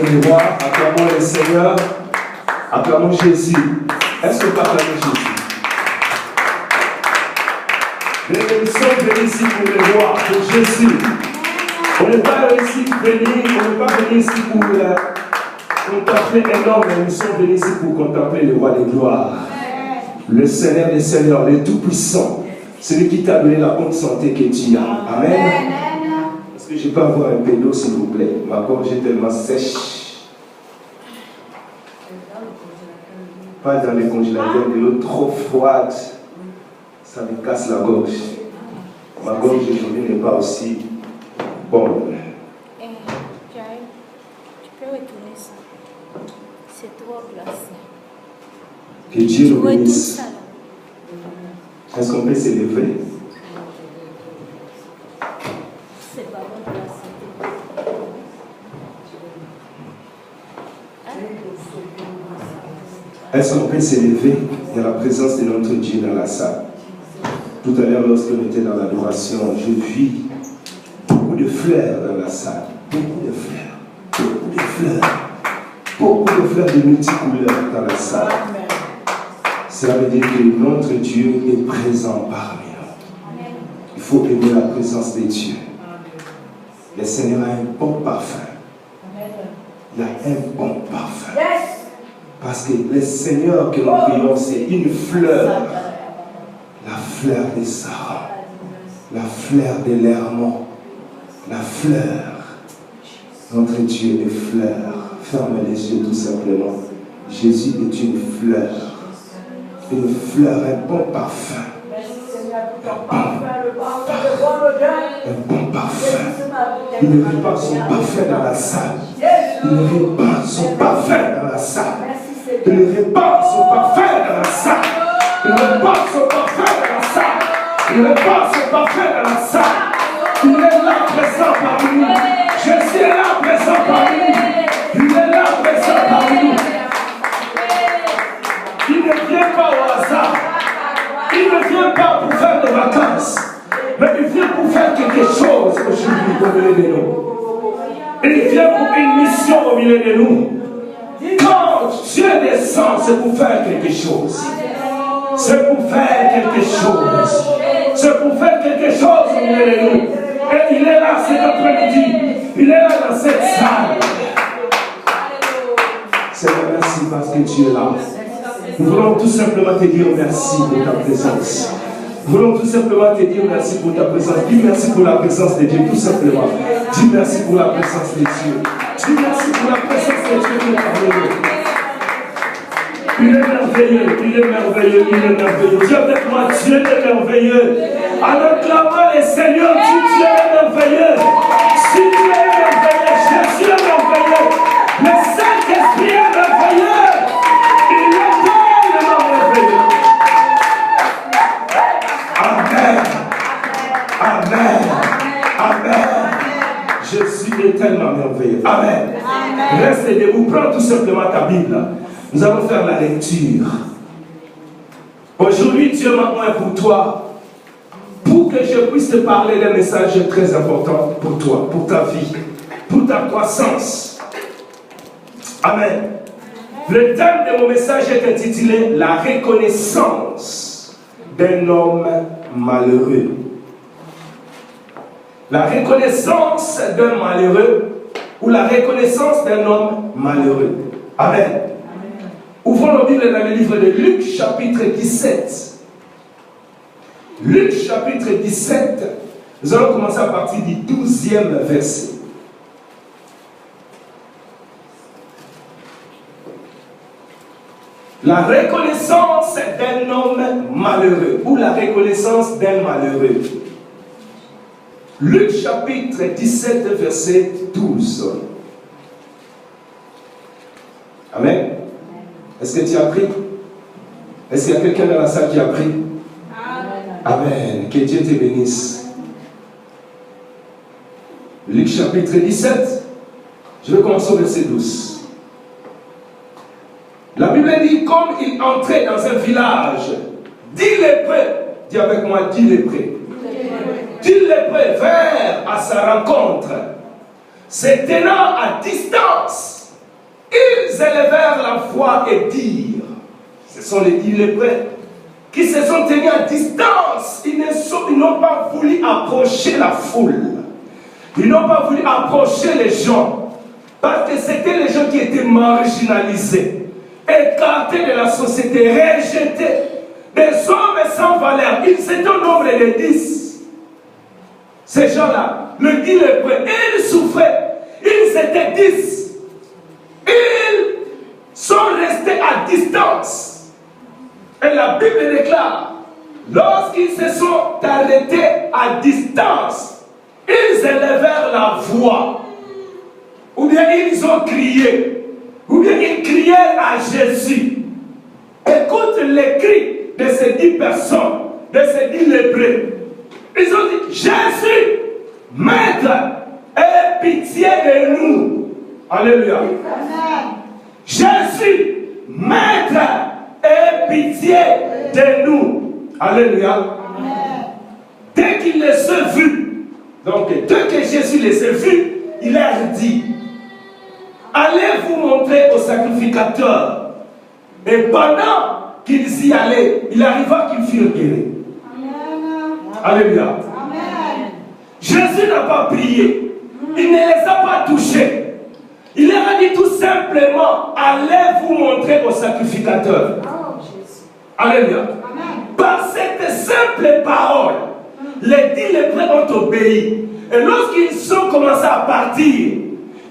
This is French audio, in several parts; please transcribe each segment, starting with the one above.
les rois, acclamons le Seigneur, acclamons Jésus. Est-ce que vous acclamez Jésus? Nous sommes venus ici pour les rois, pour Jésus. On n'est pas ici venus ici pour contempler un homme, mais nous sommes venus ici pour contempler le roi des gloires. Le Seigneur des Seigneurs, le Tout-Puissant, celui qui t'a donné la bonne santé que tu as. Amen. Est-ce que je peux avoir un peu d'eau, s'il vous plaît? Ma gorge est tellement sèche. Pas dans les congélateurs, de l'eau trop froide. Ça me casse la gorge. Ma gorge aujourd'hui n'est pas aussi bonne. Tu peux retourner ça. C'est trop glacé. Que Dieu nous bénisse. Est-ce qu'on peut s'élever? C'est pas bon de la santé. Est-ce qu'on peut s'élever dans la présence de notre Dieu dans la salle? Tout à l'heure, lorsqu'on était dans l'adoration, je vis beaucoup de fleurs dans la salle. Beaucoup de fleurs. Beaucoup de fleurs. Beaucoup de fleurs de multicouleurs dans la salle. Cela veut dire que notre Dieu est présent parmi nous. Il faut aimer la présence de Dieu. Le Seigneur a un bon parfum. Il a un bon parfum. Parce que le Seigneur que nous prions, c'est une fleur. La fleur des Sarah. La fleur de l'Hermon. La fleur. Notre Dieu est fleur. Ferme les yeux tout simplement. Jésus est une fleur. Une fleur, un bon parfum. Un bon parfum. Il ne répand son parfum dans la salle. Il ne répand son parfum dans la salle. Il ne répand son parfum dans la salle. Il répand son parfum dans la salle. Il répand son parfum dans la salle. Il est là présent parmi nous. Jésus est là présent parmi nous. Il est là présent parmi nous. Il ne vient pas au hasard. Il ne vient pas pour faire des vacances. Mais il vient pour faire quelque chose aujourd'hui au milieu de nous. Il vient pour une mission au milieu de nous. Quand Dieu descend, c'est pour faire quelque chose. C'est pour faire quelque chose. C'est pour faire quelque chose au milieu de nous. Et il est là cet après-midi. Il est là dans cette salle. Seigneur, merci parce que tu es là. Nous voulons tout simplement te dire merci pour ta présence. Nous voulons tout simplement te dire merci pour ta présence. Dis merci pour la présence de Dieu, tout simplement. Dis merci pour la présence de Dieu. Dis merci pour la présence de Dieu qui est parmi nous. Il est merveilleux, il est merveilleux, il est merveilleux. Dis avec moi, Dieu est merveilleux. En acclamant les seigneurs, Dieu est merveilleux. Si Dieu est merveilleux, Jésus est merveilleux. Le Saint-Esprit est merveilleux. Il est tellement merveilleux. Amen. Amen. Amen. Jésus est tellement merveilleux. Amen. Amen. Reste debout. Prends tout simplement ta Bible. Nous allons faire la lecture. Aujourd'hui, Dieu m'a oint pour toi, pour que je puisse te parler d'un message très important pour toi, pour ta vie, pour ta croissance. Amen. Le thème de mon message est intitulé « La reconnaissance d'un homme malheureux ». La reconnaissance d'un malheureux ou la reconnaissance d'un homme malheureux. Amen. Ouvrons nos Bibles dans le livre de Luc, chapitre 17. Luc, chapitre 17. Nous allons commencer à partir du 12e verset. La reconnaissance d'un homme malheureux ou la reconnaissance d'un malheureux. Luc, chapitre 17, verset 12. Amen. Est-ce que tu as pris? Est-ce qu'il y a quelqu'un dans la salle qui a pris? Amen. Amen. Que Dieu te bénisse. Luc chapitre 17. Je vais commencer au verset 12. La Bible dit, comme il entrait dans un village, 10 lépreux, dis avec moi, 10 lépreux. 10 lépreux vinrent à sa rencontre, se tenant à distance. élevèrent la voix et dirent, ce sont les 10 lépreux, qui se sont tenus à distance. Ils n'ont pas voulu approcher la foule. Ils n'ont pas voulu approcher les gens. Parce que c'était les gens qui étaient marginalisés, écartés de la société, rejetés. Des hommes sans valeur. Ils étaient au nombre de 10. Ces gens-là, le 10 lépreux, ils souffraient. Ils étaient 10. Ils sont restés à distance. Et la Bible déclare, lorsqu'ils se sont arrêtés à distance, ils élevèrent la voix. Ou bien ils ont crié. Ou bien ils crièrent à Jésus. Écoute les cris de ces 10 personnes, de ces 10 lépreux. Ils ont dit, Jésus, Maître, aie pitié de nous. Alléluia. Jésus, Maître, aie pitié de nous. Alléluia. Dès qu'il les a vus, donc dès que Jésus les a vus, il leur dit, allez vous montrer au sacrificateur. Et pendant qu'ils y allaient, il arriva qu'ils furent guéris. Alléluia. Amen. Jésus n'a pas prié. Il ne les a pas touchés. Il leur a dit tout simplement, allez vous montrer au sacrificateur. Alléluia. Par cette simple parole, les 10 lépreux ont obéi. Et lorsqu'ils ont commencé à partir,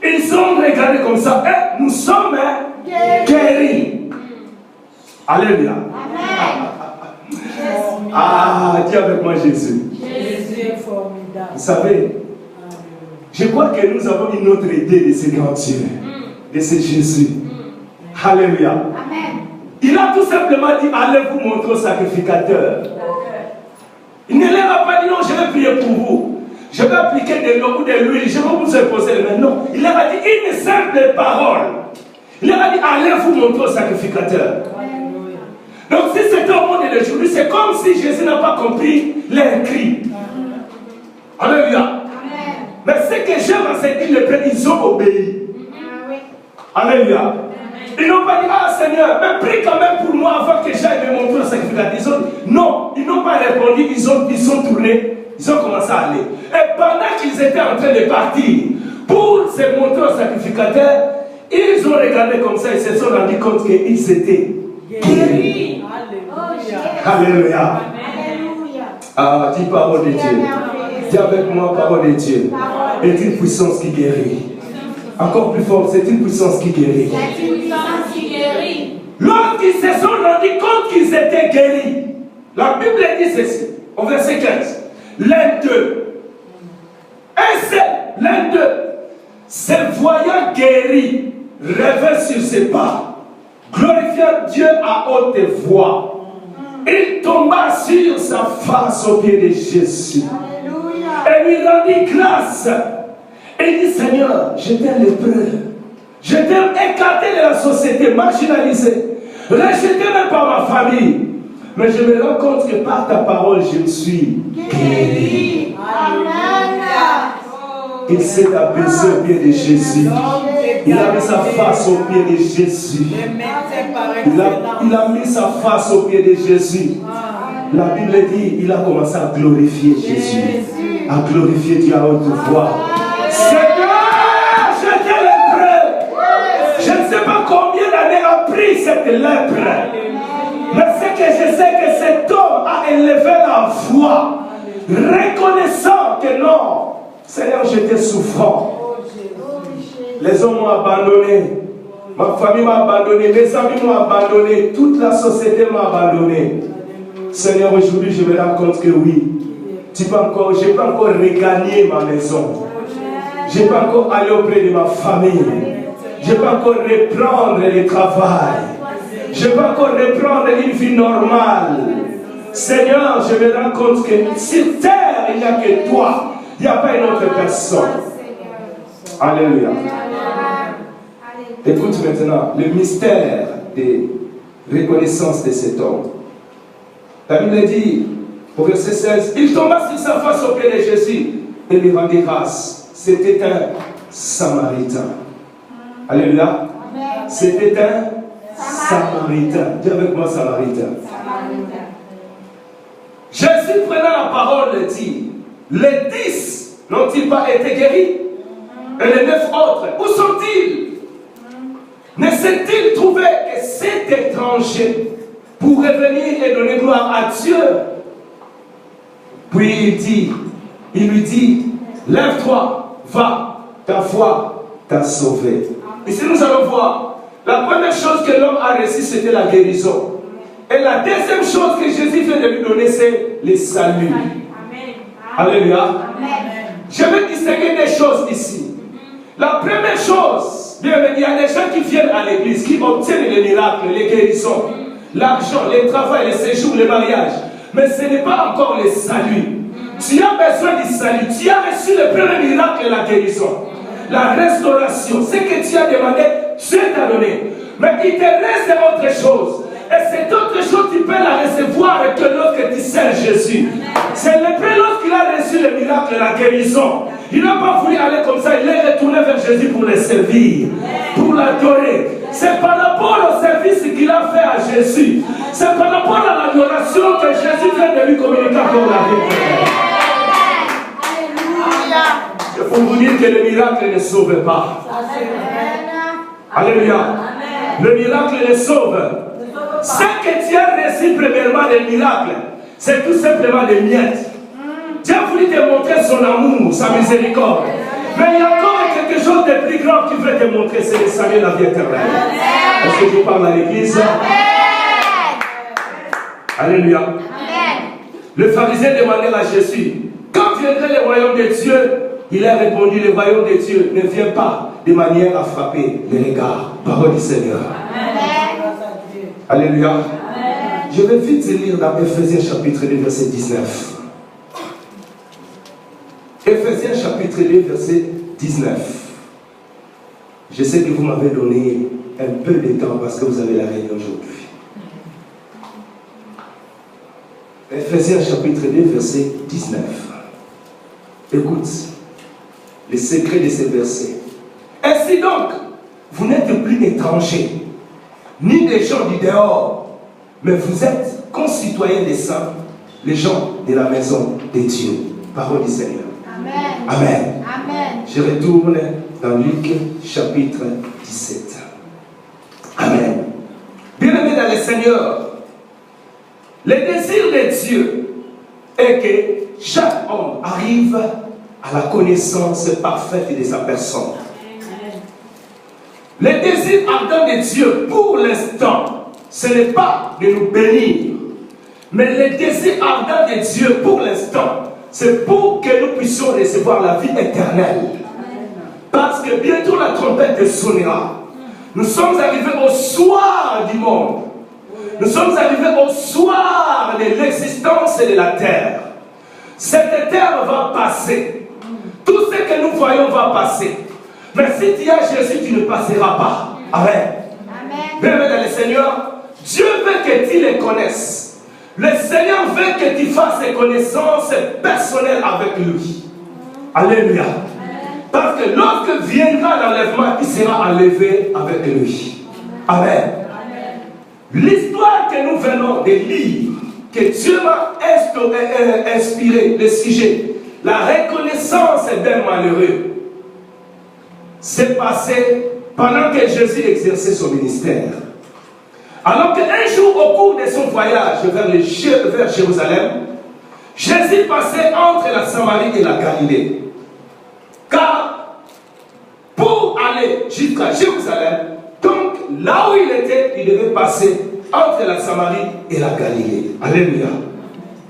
ils ont regardé comme ça. Et nous sommes guéris. Alléluia. Ah, dis avec moi Jésus. Jésus est formidable. Vous savez, je crois que nous avons une autre idée de ce grand Dieu, de ce Jésus. Alléluia. Amen. Il a tout simplement dit, allez vous montrer au sacrificateur. Il ne leur a pas dit, non, je vais prier pour vous. Je vais appliquer de l'eau ou de l'huile, je vais vous imposer les mains. Non, il leur a dit une simple parole. Il leur a dit, allez vous montrer au sacrificateur. Donc si c'était au monde d'aujourd'hui, c'est comme si Jésus n'a pas compris les cris. Alléluia. Mais ce que j'aime à ces 10 lépreux, ils ont obéi. Alléluia. Ils n'ont pas dit, ah Seigneur, mais prie quand même pour moi avant que j'aille me montrer au sacrificateur. Non, ils n'ont pas répondu, ils sont tournés, ils ont commencé à aller. Et pendant qu'ils étaient en train de partir pour se montrer au sacrificateur, ils ont regardé comme ça et se sont rendus compte qu'ils étaient guéris. Alléluia. Ah, dis parole de Dieu. Dis avec moi parole de Dieu. C'est une puissance qui guérit. Encore plus fort, c'est une puissance qui guérit. C'est une puissance qui guérit. Lorsqu'ils se sont rendus compte qu'ils étaient guéris, la Bible dit ceci, au verset 15. L'un d'eux, l'un d'eux, se voyant guéri, revint sur ses pas, glorifiant Dieu à haute voix. Il tomba sur sa face au pied de Jésus. Et lui rendit grâce. Et il dit, Seigneur, j'étais lépreux. J'étais écarté de la société, marginalisé, rejeté même par ma famille. Mais je me rends compte que par ta parole, je me suis guéri. Amen. Il s'est abaissé au pied de Jésus. Il a mis sa face au pied de Jésus. Il a mis sa face au pied de Jésus. La Bible dit, il a commencé à glorifier Jésus. À glorifier Dieu à haute voix. Seigneur, j'étais lépreux. Je ne sais pas combien d'années a pris cette lèpre. Mais c'est que je sais que cet homme a élevé la voix, reconnaissant que non, Seigneur, j'étais souffrant. Les hommes m'ont abandonné. Ma famille m'a abandonné. Mes amis m'ont abandonné. Toute la société m'a abandonné. Seigneur, aujourd'hui, je me rends compte que oui. Je n'ai pas encore regagné ma maison. Je n'ai pas encore allé auprès de ma famille. Je n'ai pas encore reprendre le travail. Je ne vais pas encore reprendre une vie normale. Seigneur, je me rends compte que sur terre, il n'y a que toi. Il n'y a pas une autre personne. Alléluia. Écoute maintenant le mystère de reconnaissance de cet homme. La Bible dit, au verset 16, il tomba sur sa face au pied de Jésus et lui rendit grâce. C'était un Samaritain. Alléluia. C'était un Samaritain. Dis avec moi Samaritain. Jésus prenant la parole dit, les 10 n'ont-ils pas été guéris? Et les 9 autres, où sont-ils? Ne s'est-il trouvé que cet étranger pourrait venir et donner gloire à Dieu? Puis il lui dit, lève-toi, va, ta foi t'a sauvé. Ici nous allons voir, la première chose que l'homme a reçue, c'était la guérison. Et la deuxième chose que Jésus vient de lui donner, c'est le salut. Alléluia. Amen. Je vais distinguer des choses ici. La première chose, bien, il y a des gens qui viennent à l'église, qui obtiennent les miracles, les guérisons, l'argent, le travail, les séjours, les mariages. Mais ce n'est pas encore le salut. Tu as besoin du salut. Tu as reçu le premier miracle, la guérison, la restauration. Ce que tu as demandé, Dieu t'a donné. Mais il te reste autre chose. Et cette autre chose, tu peux la recevoir que lorsque tu sers Jésus. C'est le père lorsqu'il a reçu le miracle, la guérison. Il n'a pas voulu aller comme ça, il est retourné vers Jésus pour le servir, pour l'adorer. C'est par rapport au service qu'il a fait à Jésus. C'est par rapport à l'adoration que Jésus vient de lui communiquer pour la vie. Il faut vous dire que le miracle ne sauve pas. Alléluia. Le miracle ne sauve. Ce que tu as reçu premièrement des miracles, c'est tout simplement des miettes. Dieu a voulu te montrer son amour, sa miséricorde. Mais il y a encore quelque chose de plus grand qu'il veut te montrer, c'est le salut de la vie éternelle. Est-ce que je parle à l'église? Alléluia. Le pharisien demandait à Jésus, quand viendrait le royaume de Dieu? Il a répondu, le royaume de Dieu ne vient pas de manière à frapper les regards. Parole du Seigneur. Alléluia. Amen. Je vais vite lire dans Ephésiens chapitre 2 verset 19. Ephésiens chapitre 2 verset 19. Je sais que vous m'avez donné un peu de temps parce que vous avez la réunion aujourd'hui. Ephésiens chapitre 2 verset 19. Écoute les secrets de ces versets. Ainsi donc, vous n'êtes plus étrangers, ni des gens du dehors, mais vous êtes concitoyens des saints, les gens de la maison de Dieu. Parole du Seigneur. Amen. Amen. Amen. Je retourne dans Luc chapitre 17. Amen. Bien-aimés dans le Seigneur, le désir de Dieu est que chaque homme arrive à la connaissance parfaite de sa personne. Le désir ardent de Dieu pour l'instant, ce n'est pas de nous bénir, mais le désir ardent de Dieu pour l'instant, c'est pour que nous puissions recevoir la vie éternelle. Parce que bientôt la trompette sonnera. Nous sommes arrivés au soir du monde. Nous sommes arrivés au soir de l'existence de la terre. Cette terre va passer. Tout ce que nous voyons va passer. Mais si tu as Jésus, tu ne passeras pas. Amen. Amen. Dans le Seigneur, Dieu veut que tu le connaisses. Le Seigneur veut que tu fasses des connaissances personnelles avec lui. Alléluia. Parce que lorsque viendra l'enlèvement, il sera enlevé avec lui. Amen. L'histoire que nous venons de lire, que Dieu m'a inspiré, le sujet, la reconnaissance d'un malheureux, s'est passé pendant que Jésus exerçait son ministère. Alors qu'un jour, au cours de son voyage vers Jérusalem, Jésus passait entre la Samarie et la Galilée. Car pour aller jusqu'à Jérusalem, donc là où il était, il devait passer entre la Samarie et la Galilée. Alléluia.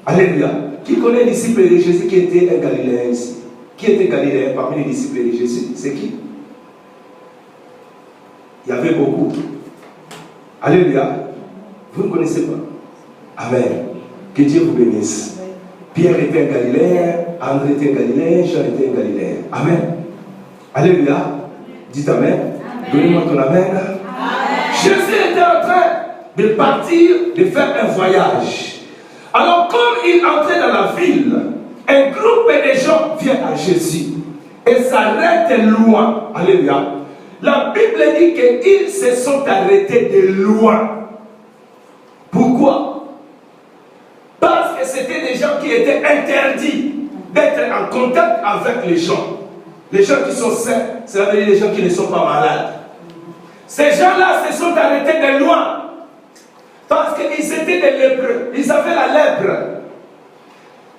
Alléluia. Qui connaît les disciples de Jésus qui était un Galiléen ici? Qui était Galiléen parmi les disciples de Jésus? C'est qui? Il y avait beaucoup. Alléluia. Vous ne connaissez pas? Amen. Que Dieu vous bénisse. Pierre était un Galiléen, André était un Galiléen, Jean était un Galiléen. Amen. Alléluia. Dites Amen. Donnez-moi ton Amen. Amen. Jésus était en train de partir, de faire un voyage. Alors comme il entrait dans la ville, un groupe de gens vient à Jésus et s'arrête loin. Alléluia. la Bible dit qu'ils se sont arrêtés de loin. Pourquoi? Parce que c'était des gens qui étaient interdits d'être en contact avec les gens. Les gens qui sont sains, cela veut dire les gens qui ne sont pas malades. Ces gens-là se sont arrêtés de loin. Parce qu'ils étaient des lépreux. Ils avaient la lèpre.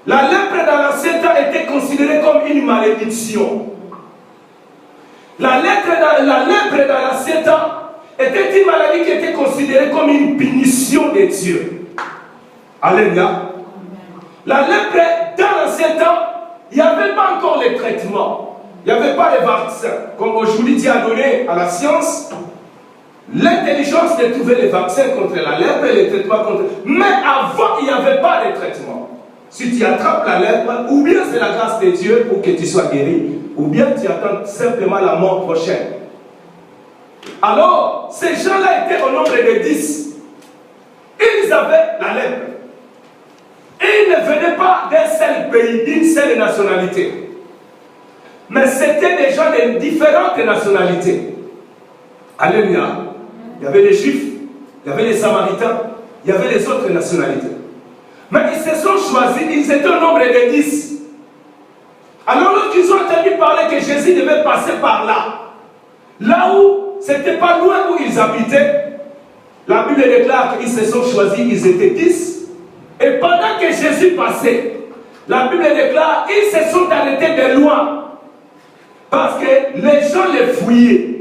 La lèpre dans l'ancien temps était considérée comme une malédiction. La lèpre dans l'ancien temps était une maladie qui était considérée comme une punition de Dieu. Alléluia. La lèpre dans l'ancien temps, il n'y avait pas encore les traitements. Il n'y avait pas les vaccins. Comme aujourd'hui Dieu a donné à la science l'intelligence de trouver les vaccins contre la lèpre et les traitements contre... Mais avant, il n'y avait pas de traitement. Si tu attrapes la lèpre, ou bien c'est la grâce de Dieu pour que tu sois guéri, ou bien tu attends simplement la mort prochaine. Alors, ces gens-là étaient au nombre de 10. Ils avaient la lèpre. Ils ne venaient pas d'un seul pays, d'une seule nationalité. Mais c'était des gens de différentes nationalités. Alléluia. Il y avait les Juifs, il y avait les Samaritains, il y avait les autres nationalités. Mais ils se sont choisis, ils étaient au nombre de 10. Alors lorsqu'ils ont entendu parler que Jésus devait passer par là où c'était pas loin où ils habitaient, la Bible déclare qu'ils se sont choisis, ils étaient 10. Et pendant que Jésus passait, la Bible déclare qu'ils se sont arrêtés de loin. Parce que les gens les fouillaient.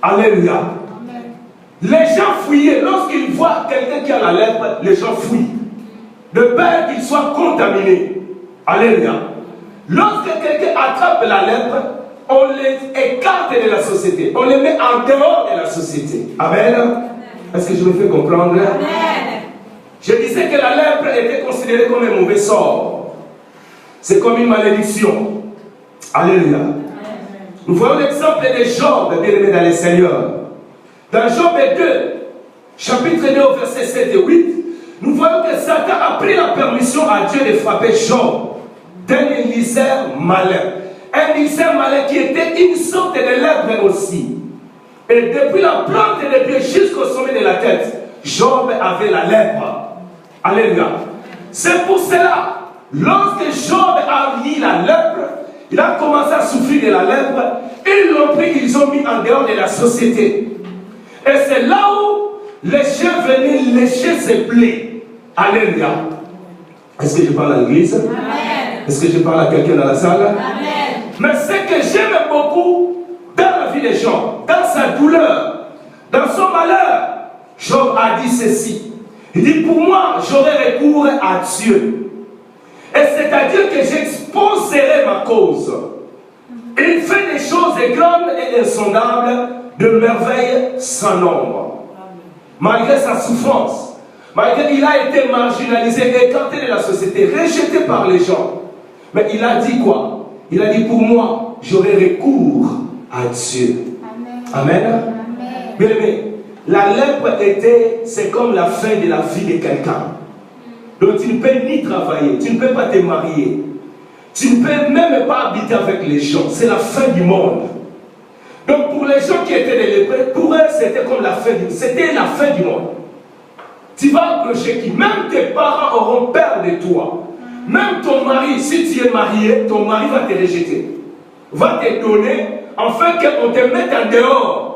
Alléluia. Amen. Les gens fouillaient. Lorsqu'ils voient quelqu'un qui a la lèpre, les gens fouillent. De peur qu'il soit contaminé. Alléluia. Lorsque quelqu'un attrape la lèpre, on les écarte de la société. On les met en dehors de la société. Amen. Est-ce que je me fais comprendre? Amen. Je disais que la lèpre était considérée comme un mauvais sort. C'est comme une malédiction. Alléluia. Nous voyons l'exemple de Job, bien aimé dans le Seigneur. Dans Job 2, chapitre 2, versets 7 et 8, nous voyons que Satan a pris la permission à Dieu de frapper Job d'un émissaire malin. Un émissaire malin qui était une sorte de lèpre aussi. Et depuis la plante des pieds jusqu'au sommet de la tête, Job avait la lèpre. Alléluia. C'est pour cela, lorsque Job a mis la lèpre, il a commencé à souffrir de la lèpre. Ils l'ont pris, ils ont mis en dehors de la société. Et c'est là où les chiens venaient lécher ses plaies. Alléluia. Est-ce que je parle à l'église? Amen. Est-ce que je parle à quelqu'un dans la salle? Amen. Mais ce que j'aime beaucoup dans la vie des gens, dans sa douleur, dans son malheur, Job a dit ceci. Il dit, pour moi, j'aurai recours à Dieu. Et c'est-à-dire que j'exposerai ma cause. Il fait des choses grandes et insondables, de merveilles sans nombre. Malgré sa souffrance, malgré qu'il a été marginalisé, écarté de la société, rejeté par les gens. Mais il a dit quoi? Il a dit, pour moi, j'aurai recours à Dieu. Amen. Amen. Bien aimé, la lèpre c'est comme la fin de la vie de quelqu'un. Donc tu ne peux ni travailler, tu ne peux pas te marier, tu ne peux même pas habiter avec les gens. C'est la fin du monde. Donc pour les gens qui étaient des lépreux, pour eux c'était comme la fin du monde. Tu vas approcher qui? Même tes parents auront peur de toi. Même ton mari, si tu es marié, ton mari va te rejeter. Va te donner, afin qu'on te mette en dehors.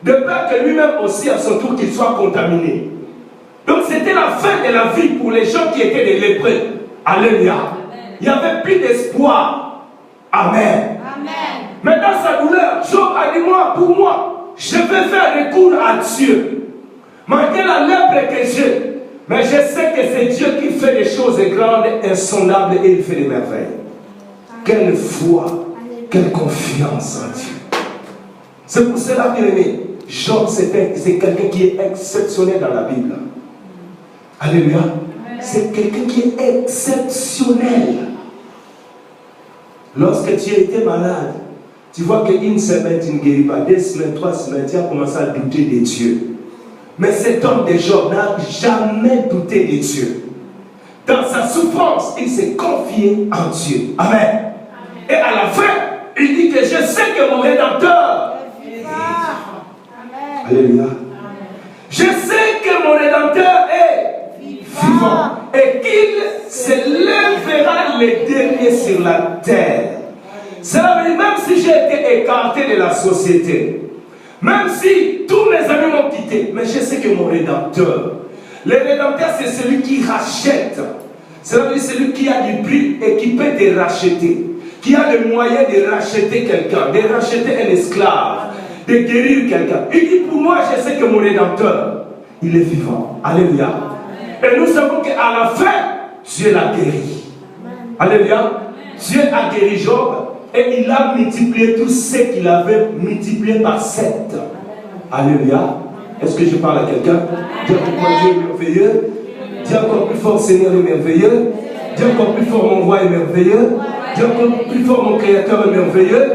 De peur que lui-même aussi, à son tour, qu'il soit contaminé. Donc c'était la fin de la vie pour les gens qui étaient des lépreux. Alléluia. Il n'y avait plus d'espoir. Amen. Amen. Mais dans sa douleur, Job a dit, pour moi, je vais faire recours à Dieu. Malgré la lèpre que j'ai, mais je sais que c'est Dieu qui fait des choses grandes, insondables, et il fait des merveilles. Quelle foi, quelle confiance en Dieu. C'est pour cela, bien aimé, Job, c'est quelqu'un qui est exceptionnel dans la Bible. Alléluia. C'est quelqu'un qui est exceptionnel. Lorsque tu étais malade, tu vois qu'une semaine tu ne guéris pas, 2 semaines, 3 semaines, tu as commencé à douter de Dieu. Mais cet homme de Job n'a jamais douté de Dieu. Dans sa souffrance, il s'est confié en Dieu. Amen. Et à la fin, il dit que je sais que mon Rédempteur Alléluia. Je sais que mon Rédempteur est vivant et qu'il se lèvera les derniers sur la terre. Cela veut dire, même si j'ai été écarté de la société, même si tous mes amis m'ont quitté, mais je sais que mon Rédempteur, le Rédempteur, c'est celui qui rachète. Cela veut dire celui qui a du prix et qui peut te racheter, qui a le moyen de racheter quelqu'un, de racheter un esclave, de guérir quelqu'un. Il dit, pour moi, je sais que mon Rédempteur, il est vivant. Alléluia. Et nous savons qu'à la fin, Dieu l'a guéri. Alléluia. Dieu a guéri Job et il a multiplié tout ce qu'il avait multiplié par 7. Alléluia. Est-ce que je parle à quelqu'un? Dis encore Dieu est merveilleux. Dis encore plus fort, Seigneur est merveilleux. Dis encore plus fort, mon roi est merveilleux. Dis encore plus fort, mon créateur est merveilleux.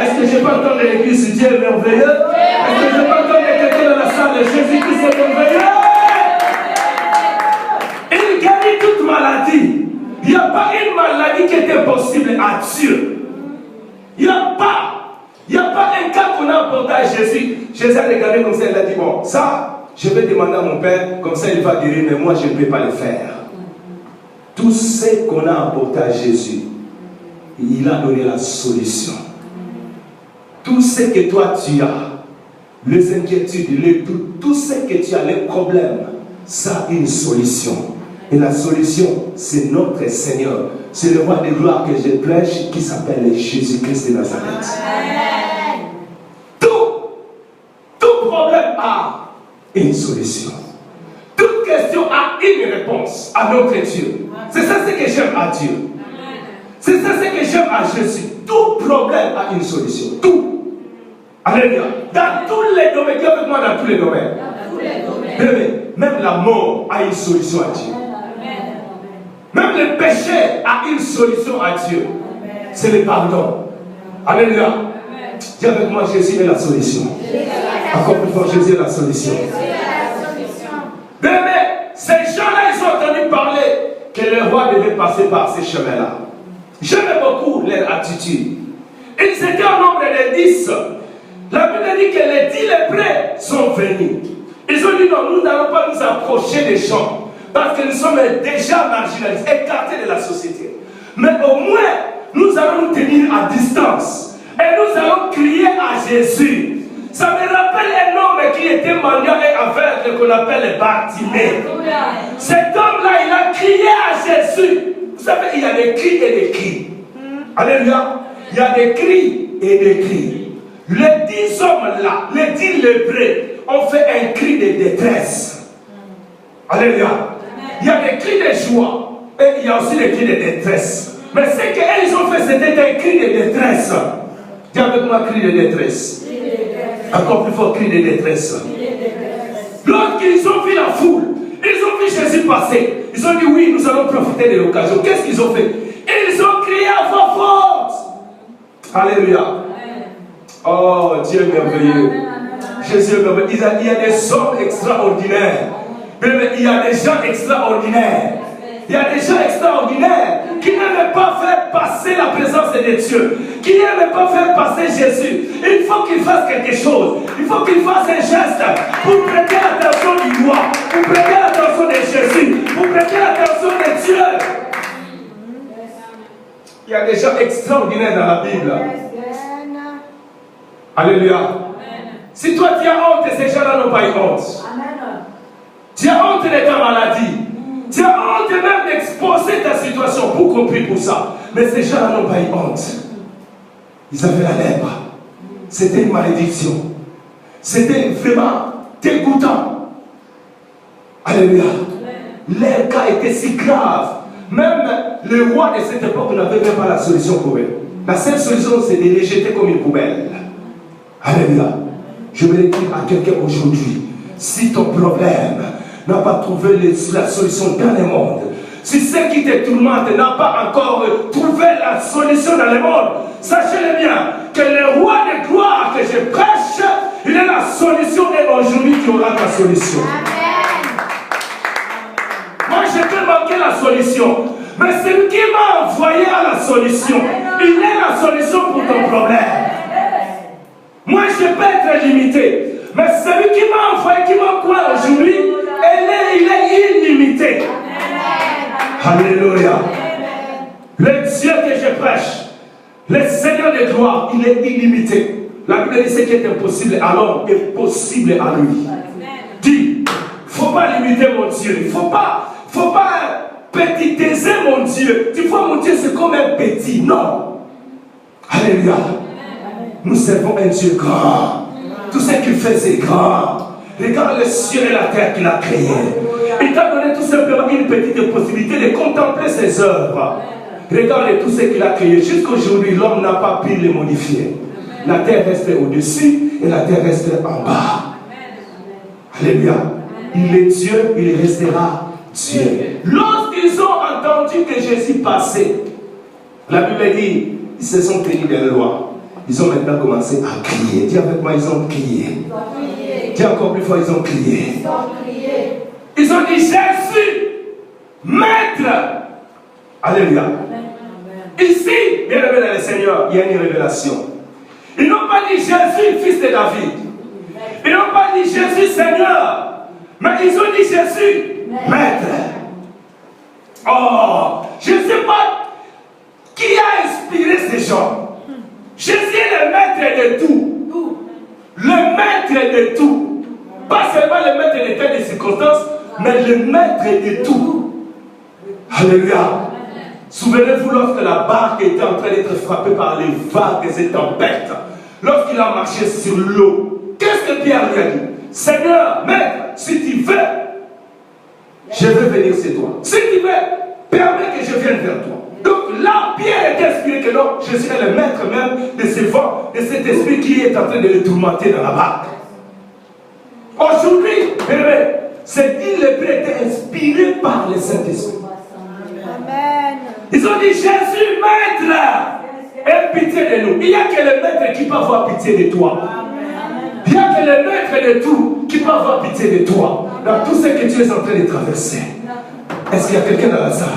Est-ce que je peux entendre l'église, Dieu est merveilleux? Est-ce que je peux entendre quelqu'un dans la salle de Jésus-Christ est merveilleux? Il guérit toute maladie. Il n'y a pas une maladie qui est impossible à Dieu. Il n'y a pas un cas qu'on a apporté à Jésus. Jésus a regardé comme ça, il a dit, bon, ça, je vais demander à mon Père, comme ça il va guérir, mais moi je ne peux pas le faire. Tout ce qu'on a apporté à Jésus, il a donné la solution. Tout ce que toi tu as, les inquiétudes, tout ce que tu as, les problèmes, ça a une solution. Et la solution, c'est notre Seigneur. C'est le roi de gloire que je prêche qui s'appelle Jésus-Christ de Nazareth. Tout problème a une solution. Toute question a une réponse à notre Dieu. C'est ça ce que j'aime à Dieu. C'est ça ce que j'aime à Jésus. Tout problème a une solution. Tout. Alléluia. Dans tous les domaines. Dis avec moi dans tous les domaines. Même la mort a une solution à Dieu. Même le péché a une solution à Dieu. C'est le pardon. Alléluia. Dis avec moi, Jésus est la solution. Encore plus fort, Jésus est la solution. Mais ces gens-là, ils ont entendu parler que le roi devait passer par ces chemins-là. J'aimais beaucoup leur attitude. Ils étaient au nombre de 10. La Bible dit que les 10 lépreux sont venus. Ils ont dit non, nous n'allons pas nous approcher des gens. Parce que nous sommes déjà marginalisés, écartés de la société. Mais au moins, nous allons nous tenir à distance. Et nous allons crier à Jésus. Ça me rappelle un homme qui était mendiant et aveugle qu'on appelle Bartimée. Cet homme-là, il a crié à Jésus. Vous savez, il y a des cris et des cris. Alléluia. Il y a des cris et des cris. Les 10 hommes-là, les 10 lépreux, ont fait un cri de détresse. Alléluia. Il y a des cris de joie et il y a aussi des cris de détresse. Mais ce qu'ils ont fait, c'était un cri de détresse. Dis avec moi, cri de détresse. Encore plus fort, cri de détresse. Lorsqu'ils ont vu la foule, ils ont vu Jésus passer. Ils ont dit oui, nous allons profiter de l'occasion. Qu'est-ce qu'ils ont fait? Ils ont crié à voix forte. Alléluia. Oh, Dieu est merveilleux. Jésus est merveilleux. Il y a des hommes extraordinaires. Mais il y a des gens extraordinaires. Il y a des gens extraordinaires qui n'aiment pas faire passer la présence de Dieu, qui n'aiment pas faire passer Jésus. Il faut qu'il fasse quelque chose. Il faut qu'il fasse un geste pour prêter l'attention du roi, pour prêter l'attention de Jésus, pour prêter l'attention de Dieu. Il y a des gens extraordinaires dans la Bible. Alléluia. Si toi tu as honte, ces gens-là n'ont pas eu honte. Tu as honte de ta maladie. Tu as honte même d'exposer ta situation pour qu'on prie pour ça. Mais ces gens-là n'ont pas eu honte. Ils avaient la lèpre. C'était une malédiction. C'était vraiment dégoûtant. Alléluia. Leur cas était si grave. Même le roi de cette époque n'avait même pas la solution pour eux. La seule solution, c'est de les jeter comme une poubelle. Alléluia. Je vais dire à quelqu'un aujourd'hui, si ton problème n'a pas trouvé la solution dans le monde, si ce qui te tourmente n'a pas encore trouvé la solution dans le monde, sachez-le bien que le roi de gloire que je prêche, il est la solution et aujourd'hui tu auras ta solution. Moi je peux manquer la solution, mais celui qui m'a envoyé à la solution, il est la solution pour ton problème. Moi je peux être limité, Mais celui qui m'a envoyé, qui m'envoie aujourd'hui, il est illimité. Alléluia. Le Dieu que je prêche, le Seigneur de gloire, il est illimité. La Bible dit ce qui est impossible à l'homme est possible à lui. Dis, il ne faut pas limiter mon Dieu. Il ne faut pas petitiser mon Dieu. Tu vois, mon Dieu, c'est comme un petit. Non. Alléluia. Nous servons un Dieu grand. Tout ce qu'il fait, c'est grand. Regarde le ciel et la terre qu'il a créé. Il t'a donné tout simplement une petite possibilité de contempler ses œuvres. Regarde tout ce qu'il a créé. Jusqu'aujourd'hui, l'homme n'a pas pu les modifier. La terre reste au-dessus et la terre reste en bas. Alléluia. Il est Dieu, il restera Dieu. Lorsqu'ils ont entendu que Jésus passait, la Bible dit, ils se sont tenus dans la loi. Ils ont maintenant commencé à crier. Dis avec moi, ils ont crié. Dis encore plus fort, ils ont crié. Ils ont dit, Jésus, Maître. Alléluia. Ici, bien aimé dans le Seigneur, il y a une révélation. Ils n'ont pas dit Jésus, fils de David. Ils n'ont pas dit Jésus, Seigneur. Mais ils ont dit Jésus, Maître. Oh, je ne sais pas qui a inspiré ces gens. Jésus est le maître de tout. Le maître de tout. Pas seulement le maître de telles circonstances, mais le maître de tout. Alléluia. Souvenez-vous lorsque la barque était en train d'être frappée par les vagues et tempêtes. Lorsqu'il a marché sur l'eau, qu'est-ce que Pierre lui a dit? Seigneur, Maître, si tu veux, je veux venir chez toi. Si tu veux, permets que je vienne vers toi. Donc là, Pierre est inspiré que non, je suis le maître même de ce vent, de cet esprit qui est en train de le tourmenter dans la barque. Aujourd'hui, c'est dit le prêtre était inspiré par le Saint-Esprit. Amen. Ils ont dit Jésus, Maître, aie pitié de nous. Il n'y a que le Maître qui peut avoir pitié de toi. Il n'y a que le Maître de tout qui peut avoir pitié de toi. Dans tout ce que tu es en train de traverser. Est-ce qu'il y a quelqu'un dans la salle?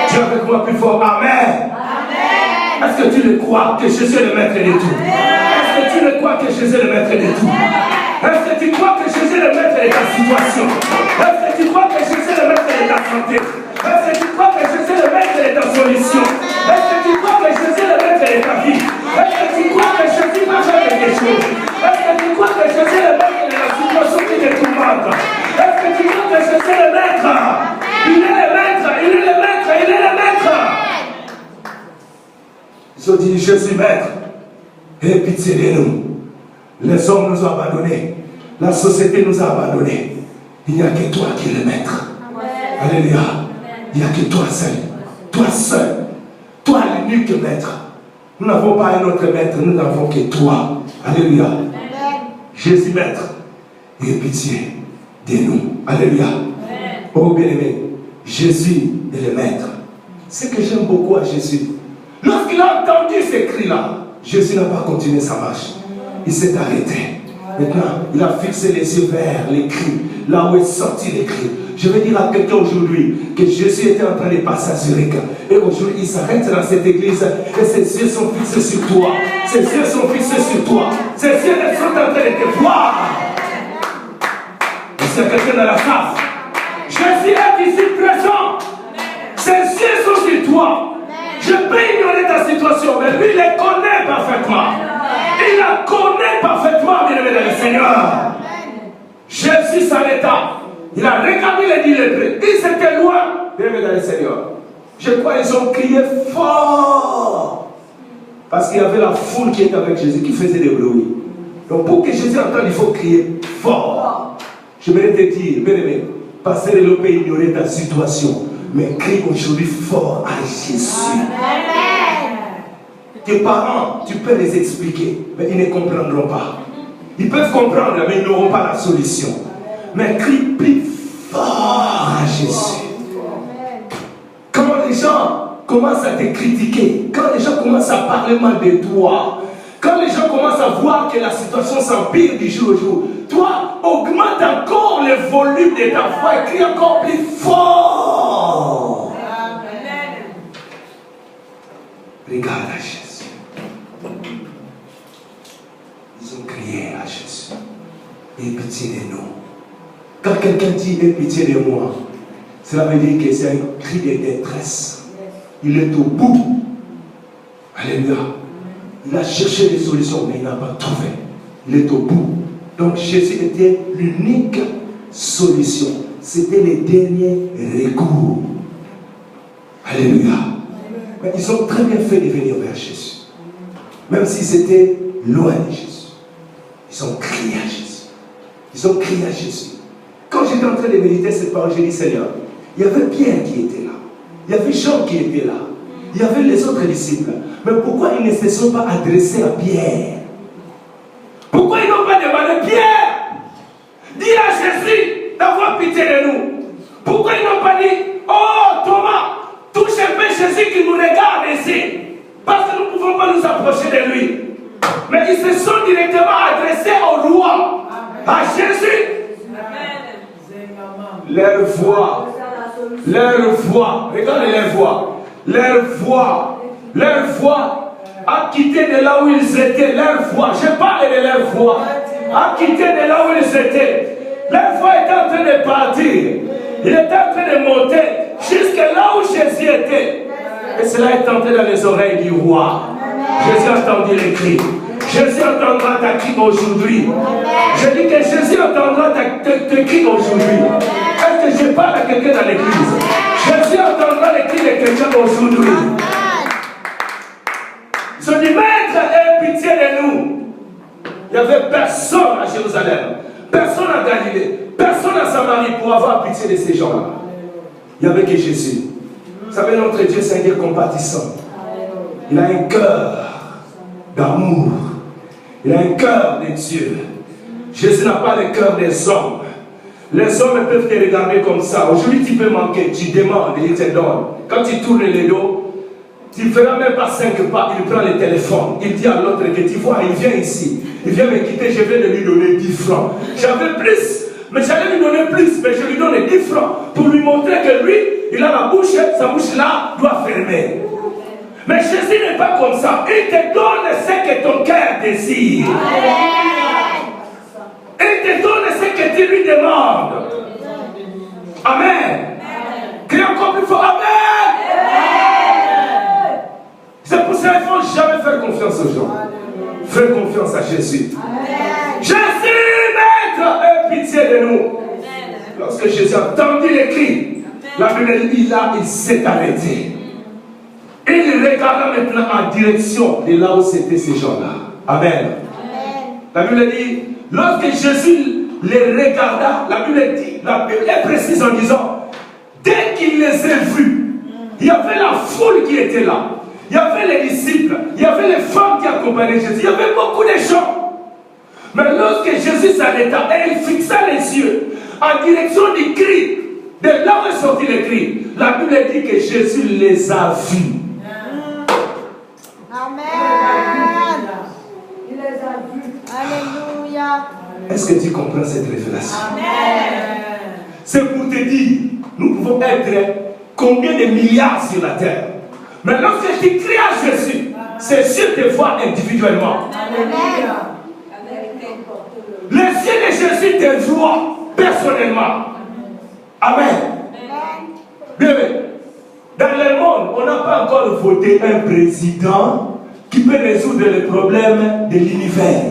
Dis avec moi plus fort. Amen. Est-ce que tu le crois que Jésus est le Maître de tout? Est-ce que tu le crois que Jésus est le Maître de tout? Est-ce que tu crois que Jésus est le Maître de ta situation? Est-ce que tu crois que Jésus est le Maître de ta santé? Est-ce que tu crois que Jésus est le Maître de ta solution? Est-ce que tu crois que Jésus est le Maître de ta vie? Est-ce que tu crois que Jésus va faire quelque chose? Est-ce que tu crois que Jésus est le Maître de la situation qui te tourmente? Est-ce que tu crois que Jésus est le Maître? Il est le Maître, il est le Maître, il est le Maître. Ils ont dit, Jésus Maître, aie pitié de nous. Les hommes nous ont abandonnés. La société nous a abandonnés. Il n'y a que toi qui es le Maître. Alléluia. Il n'y a que toi seul. Toi seul. Toi l'unique Maître. Nous n'avons pas un autre Maître. Nous n'avons que toi. Alléluia. Jésus Maître, aie pitié de nous. Alléluia. Oh bien-aimé, Jésus est le Maître. Ce que j'aime beaucoup à Jésus, lorsqu'il a entendu ces cris-là, Jésus n'a pas continué sa marche. Il s'est arrêté. Maintenant, il a fixé les yeux vers les cris, là où est sorti les cris. Je vais dire à quelqu'un aujourd'hui que Jésus était en train de passer à Zurich. Et aujourd'hui, il s'arrête dans cette église et ses yeux sont fixés sur toi. Ses yeux sont fixés sur toi. Ses yeux sont en train de te voir. Est-ce qu'il y a quelqu'un dans la salle? Jésus est ici présent. Ses yeux sont sur toi. Je peux ignorer ta situation, mais lui, il les connaît parfaitement. Il la connaît parfaitement, bien aimé dans le Seigneur. Jésus s'arrêta. Il a regardé les 10 lépreux. Il s'était loin, bien aimé dans le Seigneur. Je crois qu'ils ont crié fort. Parce qu'il y avait la foule qui était avec Jésus, qui faisait des bruits. Donc pour que Jésus entende, il faut crier fort. Je voudrais te dire, bien aimé, passer de l'eau peut ignorer ta situation. Mais crie aujourd'hui fort à Jésus. Amen. Tes parents, tu peux les expliquer, mais ils ne comprendront pas. Ils peuvent comprendre, mais ils n'auront pas la solution. Mais crie plus fort à Jésus. Quand les gens commencent à te critiquer, quand les gens commencent à parler mal de toi, quand les gens commencent à voir que la situation s'empire du jour au jour, toi, augmente encore le volume de ta voix et crie encore plus fort. Amen. Regarde à Jésus. Ils ont crié à Jésus. Quand quelqu'un dit aie pitié de moi, cela veut dire que c'est un cri de détresse. Il est au bout. Alléluia. Il a cherché des solutions, mais il n'a pas trouvé. Il est au bout. Donc Jésus était l'unique solution. C'était le dernier recours. Alléluia. Mais ils ont très bien fait de venir vers Jésus. Même s'ils étaient loin de Jésus. Ils ont crié à Jésus. Ils ont crié à Jésus. Quand j'étais en train de méditer cette parole, j'ai dit Seigneur, il y avait Pierre qui était là. Il y avait Jean qui était là. Il y avait les autres disciples. Mais pourquoi ils ne se sont pas adressés à Pierre? Pourquoi ils n'ont pas demandé Pierre? Dis à Jésus d'avoir pitié de nous. Pourquoi ils n'ont pas dit oh Thomas, touche un peu Jésus qui nous regarde ici. Parce que nous ne pouvons pas nous approcher de lui. Mais ils se sont directement adressés au roi, à Jésus. Leur voix, regardez leur voix a quitté de là où ils étaient, je parle de leur voix, a quitté de là où ils étaient. Leur voix était en train de partir, il était en train de monter jusque là où Jésus était. Et cela est entré dans les oreilles du roi. Jésus a entendu les cris. Jésus entendra ta cri aujourd'hui. Je dis que Jésus entendra tes cris aujourd'hui. Est-ce que je parle à quelqu'un dans l'église? Jésus entendra les cris de quelqu'un aujourd'hui. Ils ont dit, Maître, aie pitié de nous. Il n'y avait personne à Jérusalem, personne à Galilée, personne à Samarie pour avoir pitié de ces gens-là. Il n'y avait que Jésus. Vous savez, notre Dieu, c'est un Dieu compatissant. Il a un cœur d'amour. Il a un cœur de Dieu. Jésus n'a pas le cœur des hommes. Les hommes peuvent te regarder comme ça. Aujourd'hui, tu peux manquer, tu demandes, il te donne. Quand tu tournes les dos, tu ne feras même pas 5 pas, il prend le téléphone. Il dit à l'autre que tu vois, il vient ici. Il vient me quitter, je vais lui donner 10 francs. J'avais plus, mais j'allais lui donner plus, mais je lui donne 10 francs pour lui montrer que lui, il a la bouche, sa bouche là doit fermer. Mais Jésus n'est pas comme ça. Il te donne ce que ton cœur désire. Il te donne ce que tu lui demandes. Amen. Crie encore plus fort. Amen. C'est pour ça qu'il ne faut jamais faire confiance aux gens. Fais confiance à Jésus. Jésus, Maître, aie pitié de nous. Lorsque Jésus a entendu les cris, la Bible dit il s'est arrêté. Il regarda maintenant en direction de là où c'étaient ces gens-là. Amen. La Bible dit, lorsque Jésus les regarda, la Bible est précise en disant, dès qu'il les a vus, il y avait la foule qui était là. Il y avait les disciples, il y avait les femmes qui accompagnaient Jésus, il y avait beaucoup de gens. Mais lorsque Jésus s'arrêta et il fixa les yeux en direction du cri, de là où est sorti le cri, la Bible dit que Jésus les a vus. Amen. Il les a vus. Alléluia. Est-ce que tu comprends cette révélation? Amen. C'est pour te dire, nous pouvons être combien de milliards sur la terre. Mais lorsque tu cries à Jésus, c'est sûr de voir individuellement. Amen. Les yeux de Jésus te voient personnellement. Amen. Bien, dans le monde, on n'a pas encore voté un président qui peut résoudre les problèmes de l'univers.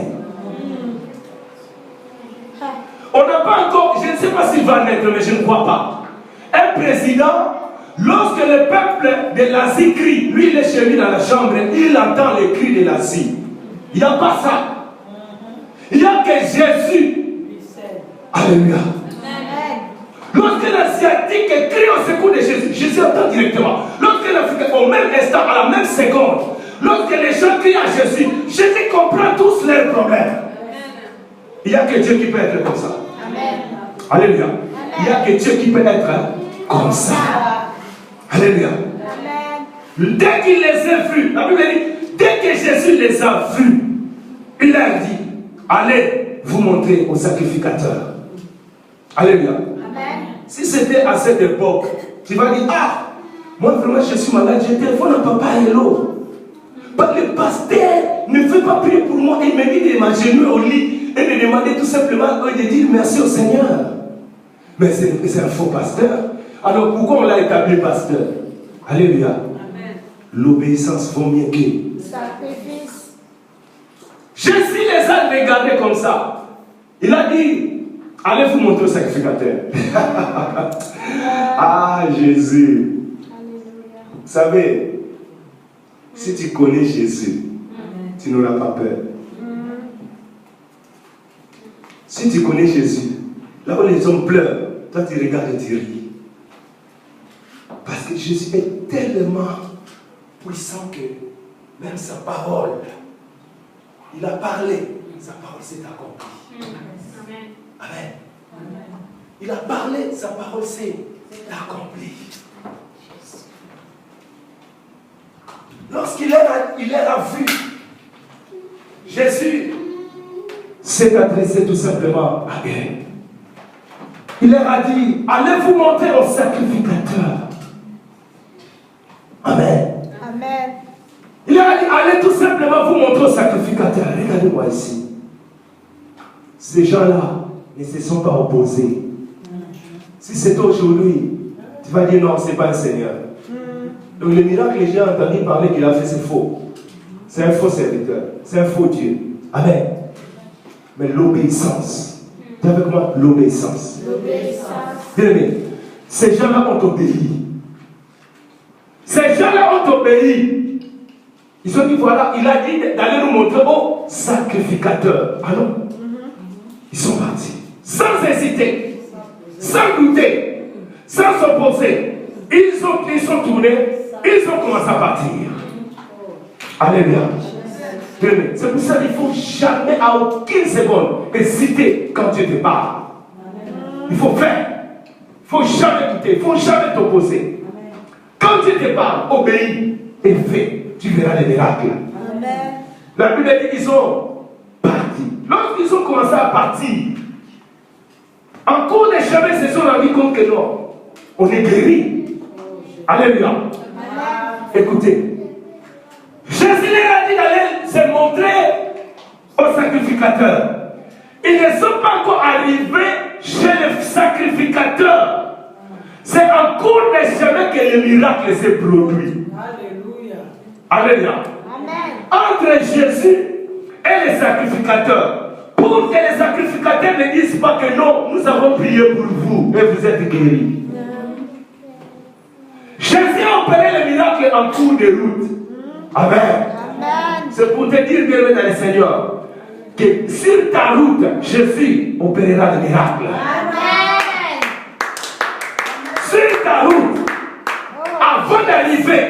On n'a pas encore, je ne sais pas s'il va naître, mais je ne crois pas. Un président, lorsque le peuple de l'Asie crie, lui il est chez lui dans la chambre, il entend les cris de l'Asie. Il n'y a pas ça. Il n'y a que Jésus. Alléluia. Lorsque l'Asiatique crie au secours de Jésus, Jésus entend directement. Lorsque l'Africain, au même instant, à la même seconde, lorsque les gens crient à Jésus, Jésus comprend tous leurs problèmes. Il n'y a que Dieu qui peut être comme ça. Amen. Alléluia. Il n'y a que Dieu qui peut être comme ça. Alléluia. Amen. Dès qu'il les a vus, la Bible dit, dès que Jésus les a vus, il leur dit, allez vous montrer au sacrificateur. Alléluia. Si c'était à cette époque, tu vas dire, ah, moi vraiment je suis malade, je téléphone à papa hello. Le pasteur ne veut pas prier pour moi, il me dit de m'agenouiller au lit et de demander tout simplement de dire merci au Seigneur. Mais c'est un faux pasteur. Alors pourquoi on l'a établi pasteur? Alléluia. L'obéissance vaut mieux que sacrifice. Jésus les a regardés comme ça. Il a dit, allez vous montrer au sacrificateur. Ah Jésus. Alléluia. Vous savez, si tu connais Jésus, tu n'auras pas peur. Si tu connais Jésus, là où les hommes pleurent, toi tu regardes et tu ris. Parce que Jésus est tellement puissant que même sa parole, il a parlé, sa parole s'est accomplie. Amen. Il a parlé, sa parole s'est accomplie. Lorsqu'il a vu, Jésus s'est adressé tout simplement à eux. Il leur a dit, allez vous montrer au sacrificateur. Amen. Amen. Il leur a dit, allez tout simplement vous montrer au sacrificateur. Regardez-moi ici. Ces gens-là ne se sont pas opposés. Si c'est aujourd'hui, tu vas dire non, ce n'est pas un Seigneur. Donc le miracle que j'ai entendu parler qu'il a fait, c'est faux. C'est un faux serviteur. C'est un faux Dieu. Amen. Mais l'obéissance. Tu es avec moi? L'obéissance. Bien aimé, ces gens-là ont obéi. Ces gens-là ont obéi. Ils ont dit voilà, il a dit d'aller nous montrer au sacrificateur. Alors, ils sont partis. Sans hésiter, sans douter, sans s'opposer. Ils sont tournés, ils ont commencé à partir. Alléluia. C'est pour ça qu'il ne faut jamais, à aucune seconde, hésiter quand Dieu te parle. Il faut faire. Il ne faut jamais douter, il ne faut jamais t'opposer. Quand Dieu te parle, obéis et fais. Tu verras les miracles. Amen. La Bible dit qu'ils sont partis. Lorsqu'ils ont commencé à partir, en cours de chemin, ils se sont rendus compte que non, on est guéri. Alléluia. Écoutez, Jésus leur a dit d'aller se montrer au sacrificateur. Ils ne sont pas encore arrivés chez le sacrificateur. C'est en cours de chemin que le miracle s'est produit. Alléluia. Alléluia. Amen. Entre Jésus et les sacrificateurs, pour que les sacrificateurs ne disent pas que non, nous avons prié pour vous et vous êtes guéris. Jésus a opéré le miracle en cours de route. Amen. Amen. C'est pour te dire, bien dans le Seigneur, que sur ta route, Jésus opérera le miracle. Amen. Sur ta route, avant d'arriver,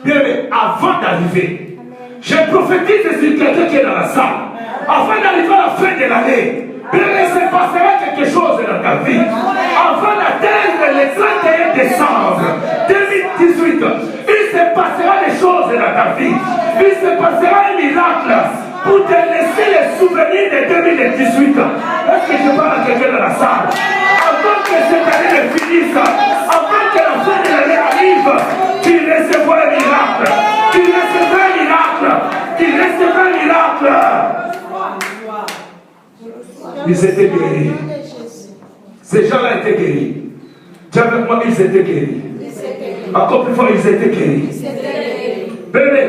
bien aimé, avant d'arriver, je prophétise sur quelqu'un qui est dans la salle. Avant d'arriver à la fin de l'année, bien aimé, il se passera quelque chose dans ta vie. Avant d'atteindre le 31 décembre 2018, il se passera des choses dans ta vie. Il se passera un miracle pour te laisser les souvenirs de 2018. Est-ce que je parle à quelqu'un dans la salle? Avant que cette année ne finisse, avant que la fin de l'année arrive, tu recevras un miracle. Tu recevras un miracle. Tu recevras un miracle. Ils étaient guéris. Ces gens-là étaient guéris. Tu avec moi, ils étaient guéris. Encore plus fort, ils étaient guéris. Bébé,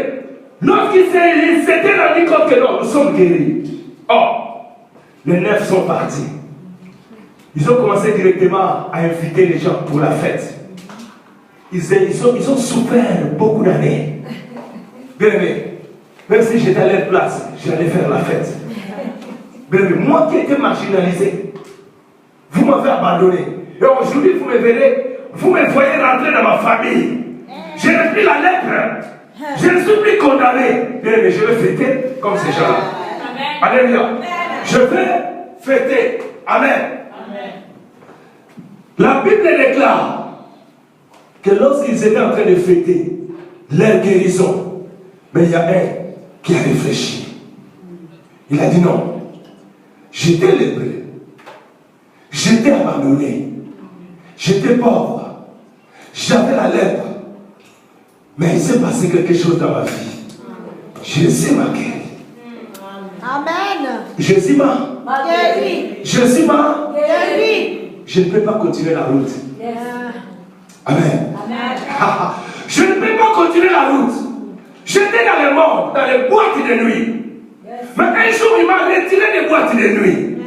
lorsqu'ils s'étaient rendus compte que non, nous sommes guéris. Or, les 9 sont partis. Ils ont commencé directement à inviter les gens pour la fête. Ils ont souffert beaucoup d'années. Bien aimé, même si j'étais à leur place, j'allais faire la fête. Bien aimé, moi qui étais marginalisé, vous m'avez abandonné. Et aujourd'hui, vous me verrez, vous me voyez rentrer dans ma famille. J'ai repris la lèpre. Je ne suis plus condamné. Bien aimé, je vais fêter comme ces gens-là. Alléluia. Je vais fêter. Amen. La Bible déclare que lorsqu'ils étaient en train de fêter leur guérison, mais il y a un qui a réfléchi. Il a dit non, j'étais lépreux, j'étais abandonné, j'étais pauvre, j'avais la lèpre, mais il s'est passé quelque chose dans ma vie. Jésus m'a guéri. Amen. Jésus m'a Guéri. Jésus m'a Guéri. je ne peux pas continuer la route. Yes. Amen. Amen. Je ne peux pas continuer la route. J'étais dans le monde, dans les boîtes de nuit. Mais un jour, il m'a retiré des boîtes de nuit.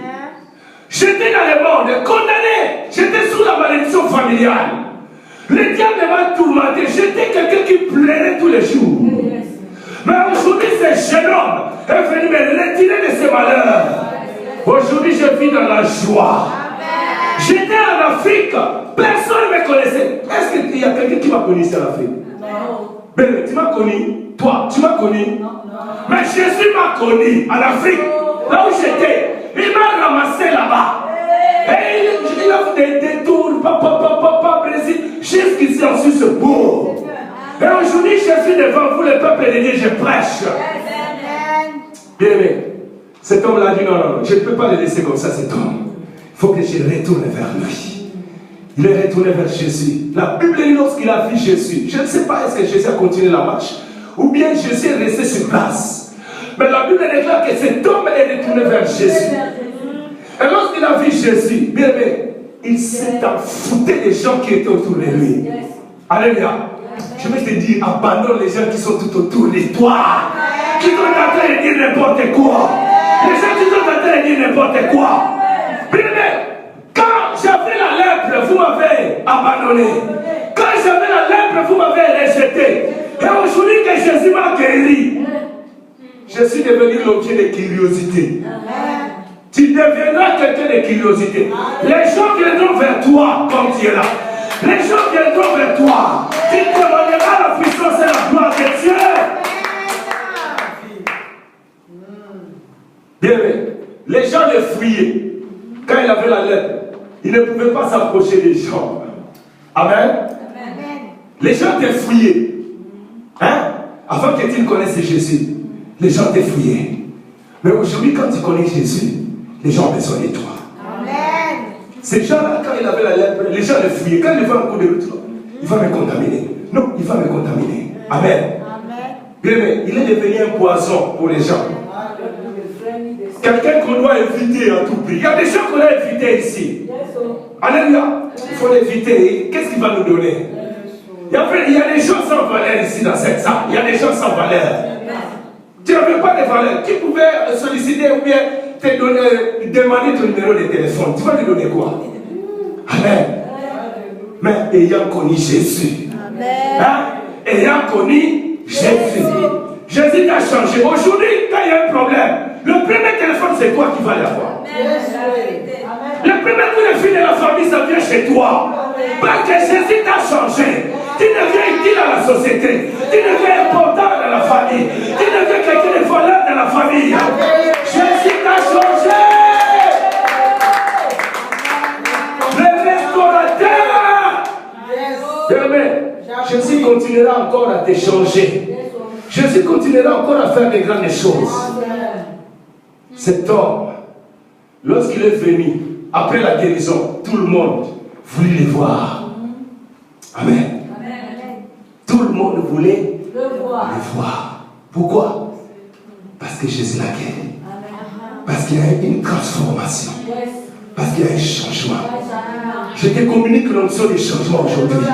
J'étais dans le monde, condamné. J'étais sous la malédiction familiale. Le diable m'a tourmenté. J'étais quelqu'un qui plairait tous les jours. Mais aujourd'hui, ce jeune homme est venu me retirer de ses malheurs. Aujourd'hui, je vis dans la joie. J'étais en Afrique. Personne ne me connaissait. Est-ce qu'il y a quelqu'un qui m'a connu ici en Afrique? Non. Ben, tu m'as connu? Toi, tu m'as connu? Non. Mais Jésus m'a connu en Afrique. Là où j'étais. Il m'a ramassé là-bas. Et il a fait des détours. Papa, Brésil. Jusqu'ici, en Suisse, beau. Et aujourd'hui, je suis devant vous, le peuple de Dieu, je prêche. Bien aimé, cet homme-là a dit non, je ne peux pas le laisser comme ça, cet homme. Il faut que je retourne vers lui. Il est retourné vers Jésus. La Bible dit lorsqu'il a vu Jésus, je ne sais pas est-ce que Jésus a continué la marche, ou bien Jésus est resté sur place. Mais la Bible déclare que cet homme est retourné vers Jésus. Et lorsqu'il a vu Jésus, bien aimé, il s'est foutu des gens qui étaient autour de lui. Alléluia. Je vais te dire, abandonne les gens qui sont tout autour de toi. Qui sont en train de dire n'importe quoi. Les gens qui sont en train de dire n'importe quoi. Bien aimé, quand j'avais la lèpre, vous m'avez abandonné. Quand j'avais la lèpre, vous m'avez rejeté. Et aujourd'hui que Jésus m'a guéri, je suis devenu l'objet de curiosité. Tu deviendras quelqu'un de curiosité. Les gens viendront vers toi comme tu es là. Les gens viendront vers toi. Tu témoigneras la puissance et la gloire de Dieu. Bien aimé, les gens le fuyaient. Quand il avait la lèpre, il ne pouvait pas s'approcher des gens. Amen. Les gens te fuyaient. Hein? Avant que tu ne connaisses Jésus, les gens te fuyaient. Mais aujourd'hui, quand tu connais Jésus, les gens ont besoin de toi. Amen. Ces gens-là, quand il avait la lèpre, les gens le fuyaient. Quand il voit un coup de route, il va me contaminer. Non, il va me contaminer. Amen. Bien, mais il est devenu un poison pour les gens. Quelqu'un qu'on doit éviter à tout prix. Il y a des gens qu'on doit éviter ici. Alléluia. Il faut l'éviter. Qu'est-ce qu'il va nous donner? Il y a des gens sans valeur ici dans cette salle. Il y a des gens sans valeur. Tu n'avais pas de valeur. Qui pouvait solliciter ou bien te donner, demander ton numéro de téléphone? Tu vas lui donner quoi? Amen. Mais ayant connu Jésus. Hein? Ayant connu Jésus. Jésus t'a changé. Aujourd'hui, quand il y a un problème, le premier téléphone, c'est toi qui vas l'avoir. Le premier coup de fil de la famille, ça vient chez toi. Parce que Jésus t'a changé. Tu deviens utile à la société. Tu deviens important dans la famille. Tu deviens quelqu'un de valeur dans la famille. Jésus t'a changé. Le restaurateur. Amen. Jésus continuera encore à te changer. Jésus continuera encore à faire des grandes choses. Cet homme, lorsqu'il est venu, après la guérison, tout le monde voulait le voir. Amen. Tout le monde voulait le voir. Pourquoi? Parce que Jésus l'a guéri. Parce qu'il y a une transformation. Parce qu'il y a un changement. Je te communique l'onction des changements aujourd'hui.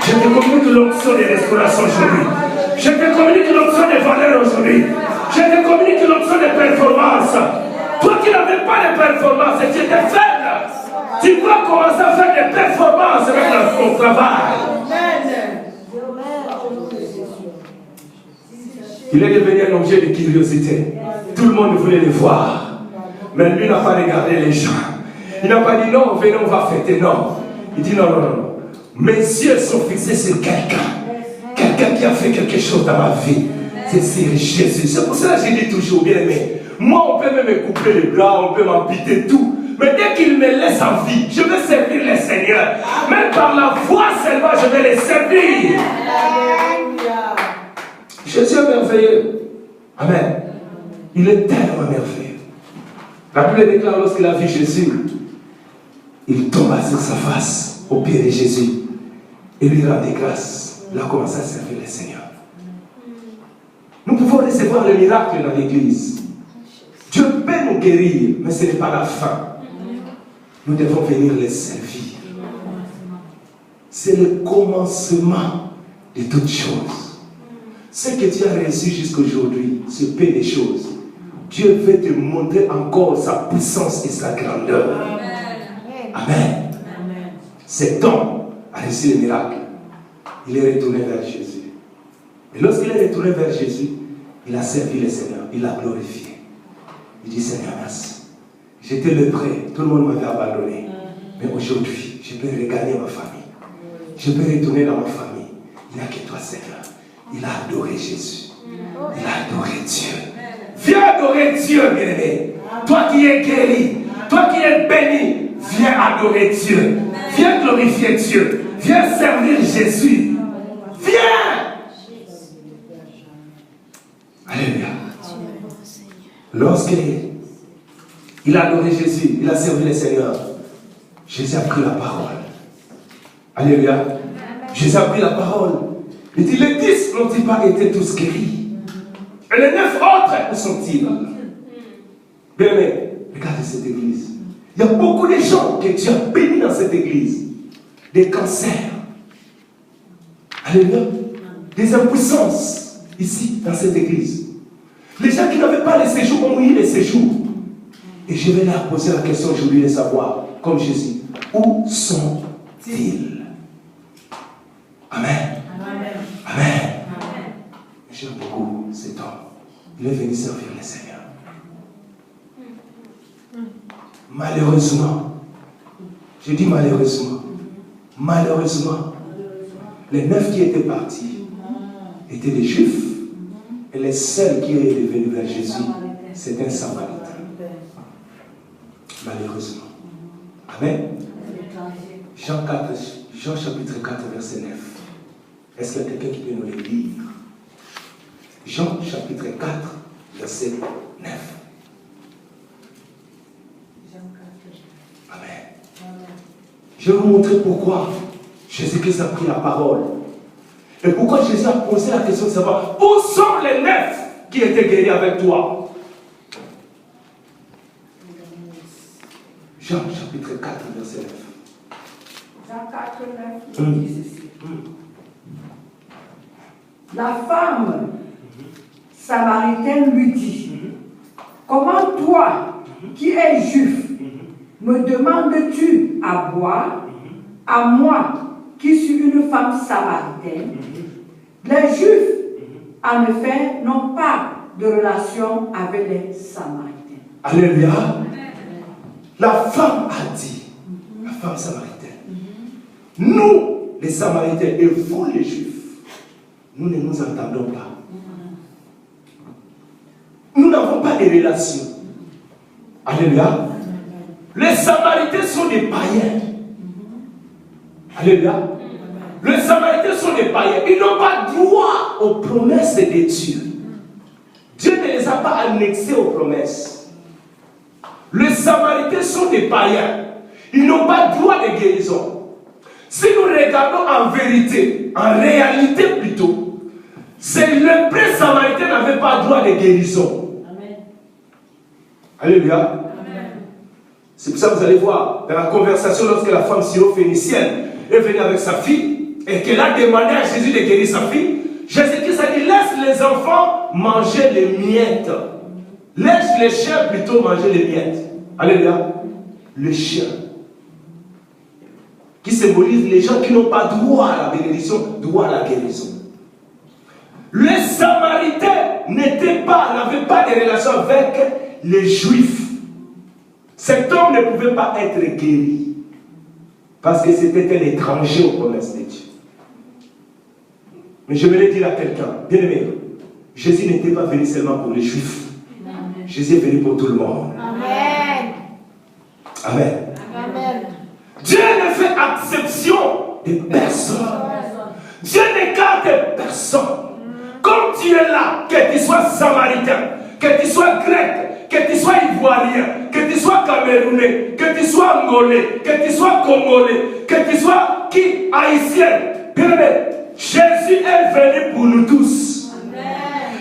Je te communique l'onction des restaurations aujourd'hui. Je te communique l'onction des valeurs aujourd'hui. Je te communique l'onction des performances. Toi qui n'avais pas de performances, tu étais faible. Tu dois commencer à faire des performances avec ton travail. Il est devenu un objet de curiosité. Tout le monde voulait le voir. Mais lui n'a pas regardé les gens. Il n'a pas dit non, venez, on va fêter. Non. Il dit non. Mes yeux sont fixés sur quelqu'un. Quelqu'un qui a fait quelque chose dans ma vie. C'est Jésus. C'est pour cela que je dis toujours, bien aimé. Moi, on peut même me couper les bras, on peut m'amputer tout. Mais dès qu'il me laisse en vie, je vais servir le Seigneur. Même par la voix seulement, je vais les servir. Jésus est merveilleux. Amen. Il est tellement merveilleux. La Bible déclare lorsqu'il a vu Jésus, il tomba sur sa face au pied de Jésus et lui rendait grâce. Il a commencé à servir le Seigneur. Nous pouvons recevoir le miracle dans l'église. Dieu peut nous guérir, mais ce n'est pas la fin. nous devons venir les servir. C'est le commencement de toutes choses. Ce que tu as reçu jusqu'aujourd'hui, ce peu de choses, Dieu veut te montrer encore sa puissance et sa grandeur. Amen. Amen. Cet homme a reçu le miracle. Il est retourné vers Jésus. Et lorsqu'il est retourné vers Jésus, il a servi le Seigneur, il l'a glorifié. Il dit, Seigneur, merci. J'étais lépreux, tout le monde m'avait abandonné. Mais aujourd'hui, je peux regagner ma famille. Je peux retourner dans ma famille. Il n'y a que toi, Seigneur. Il a adoré Jésus. Il a adoré Dieu. Viens adorer Dieu, bien-aimé. Toi qui es guéri, toi qui es béni, viens adorer Dieu. Viens glorifier Dieu. Viens servir Jésus. Viens. Alléluia. Lorsqu'il a adoré Jésus, il a servi le Seigneur, Jésus a pris la parole. Alléluia. Jésus a pris la parole. Il dit, les 10 n'ont-ils pas été tous guéris? Et les 9 autres, où sont-ils? Bien, mais regardez cette église. Il y a beaucoup de gens que Dieu a bénis dans cette église. Des cancers. Alléluia. Des impuissances ici, dans cette église. Les gens qui n'avaient pas les séjours ont eu les séjours. Et je vais leur poser la question aujourd'hui de savoir, comme Jésus, où sont-ils? Amen. Amen. Amen. J'aime beaucoup cet homme. Il est venu servir le Seigneur. Malheureusement, je dis malheureusement, les 9 qui étaient partis étaient des Juifs. Et les seuls qui étaient venus vers Jésus, c'était un Samaritain. Malheureusement. Amen. Jean chapitre 4, verset 9. Est-ce qu'il y a quelqu'un qui peut nous le lire? Jean chapitre 4, verset 9. Amen. Je vais vous montrer pourquoi Jésus-Christ a pris la parole. Et pourquoi Jésus a posé la question de savoir où sont les 9 qui étaient guéris avec toi? Jean chapitre 4, verset 9. Jean 4, 9, dit ceci. La femme samaritaine lui dit, comment toi, qui es juif, me demandes-tu à boire, à moi, qui suis une femme samaritaine? Les Juifs, en effet, n'ont pas de relation avec les Samaritains. Alléluia. La femme a dit, la femme samaritaine, nous, les Samaritains, et vous, les Juifs, nous ne nous entendons pas. Nous n'avons pas de relation. Alléluia. Les Samaritains sont des païens. Alléluia. Les Samaritains sont des païens. Ils n'ont pas droit aux promesses de Dieu. Dieu ne les a pas annexés aux promesses. Les Samaritains sont des païens. Ils n'ont pas droit de guérison. Si nous regardons en vérité, en réalité plutôt, c'est le prêtre samaritain n'avait pas droit de guérison. Amen. Alléluia. Amen. C'est pour ça que vous allez voir dans la conversation lorsque la femme syro-phénicienne est venue avec sa fille et qu'elle a demandé à Jésus de guérir sa fille, Jésus-Christ a dit, laisse les enfants manger les miettes. Laisse les chiens plutôt manger les miettes. Alléluia. Le chien. Qui symbolise les gens qui n'ont pas droit à la bénédiction, droit à la guérison. Les Samaritains n'avaient pas de relation avec les Juifs. Cet homme ne pouvait pas être guéri parce que c'était un étranger aux promesses de Dieu. Mais je voulais dire à quelqu'un, bien aimé, Jésus n'était pas venu seulement pour les Juifs. Amen. Jésus est venu pour tout le monde. Amen. Amen. Amen. Dieu ne fait exception de personne. Dieu n'écarte personne. Comme tu es là, que tu sois samaritain, que tu sois grec, que tu sois ivoirien, que tu sois camerounais, que tu sois angolais, que tu sois congolais, que tu sois haïtien. Bien aimé, Jésus est venu pour nous tous. Amen.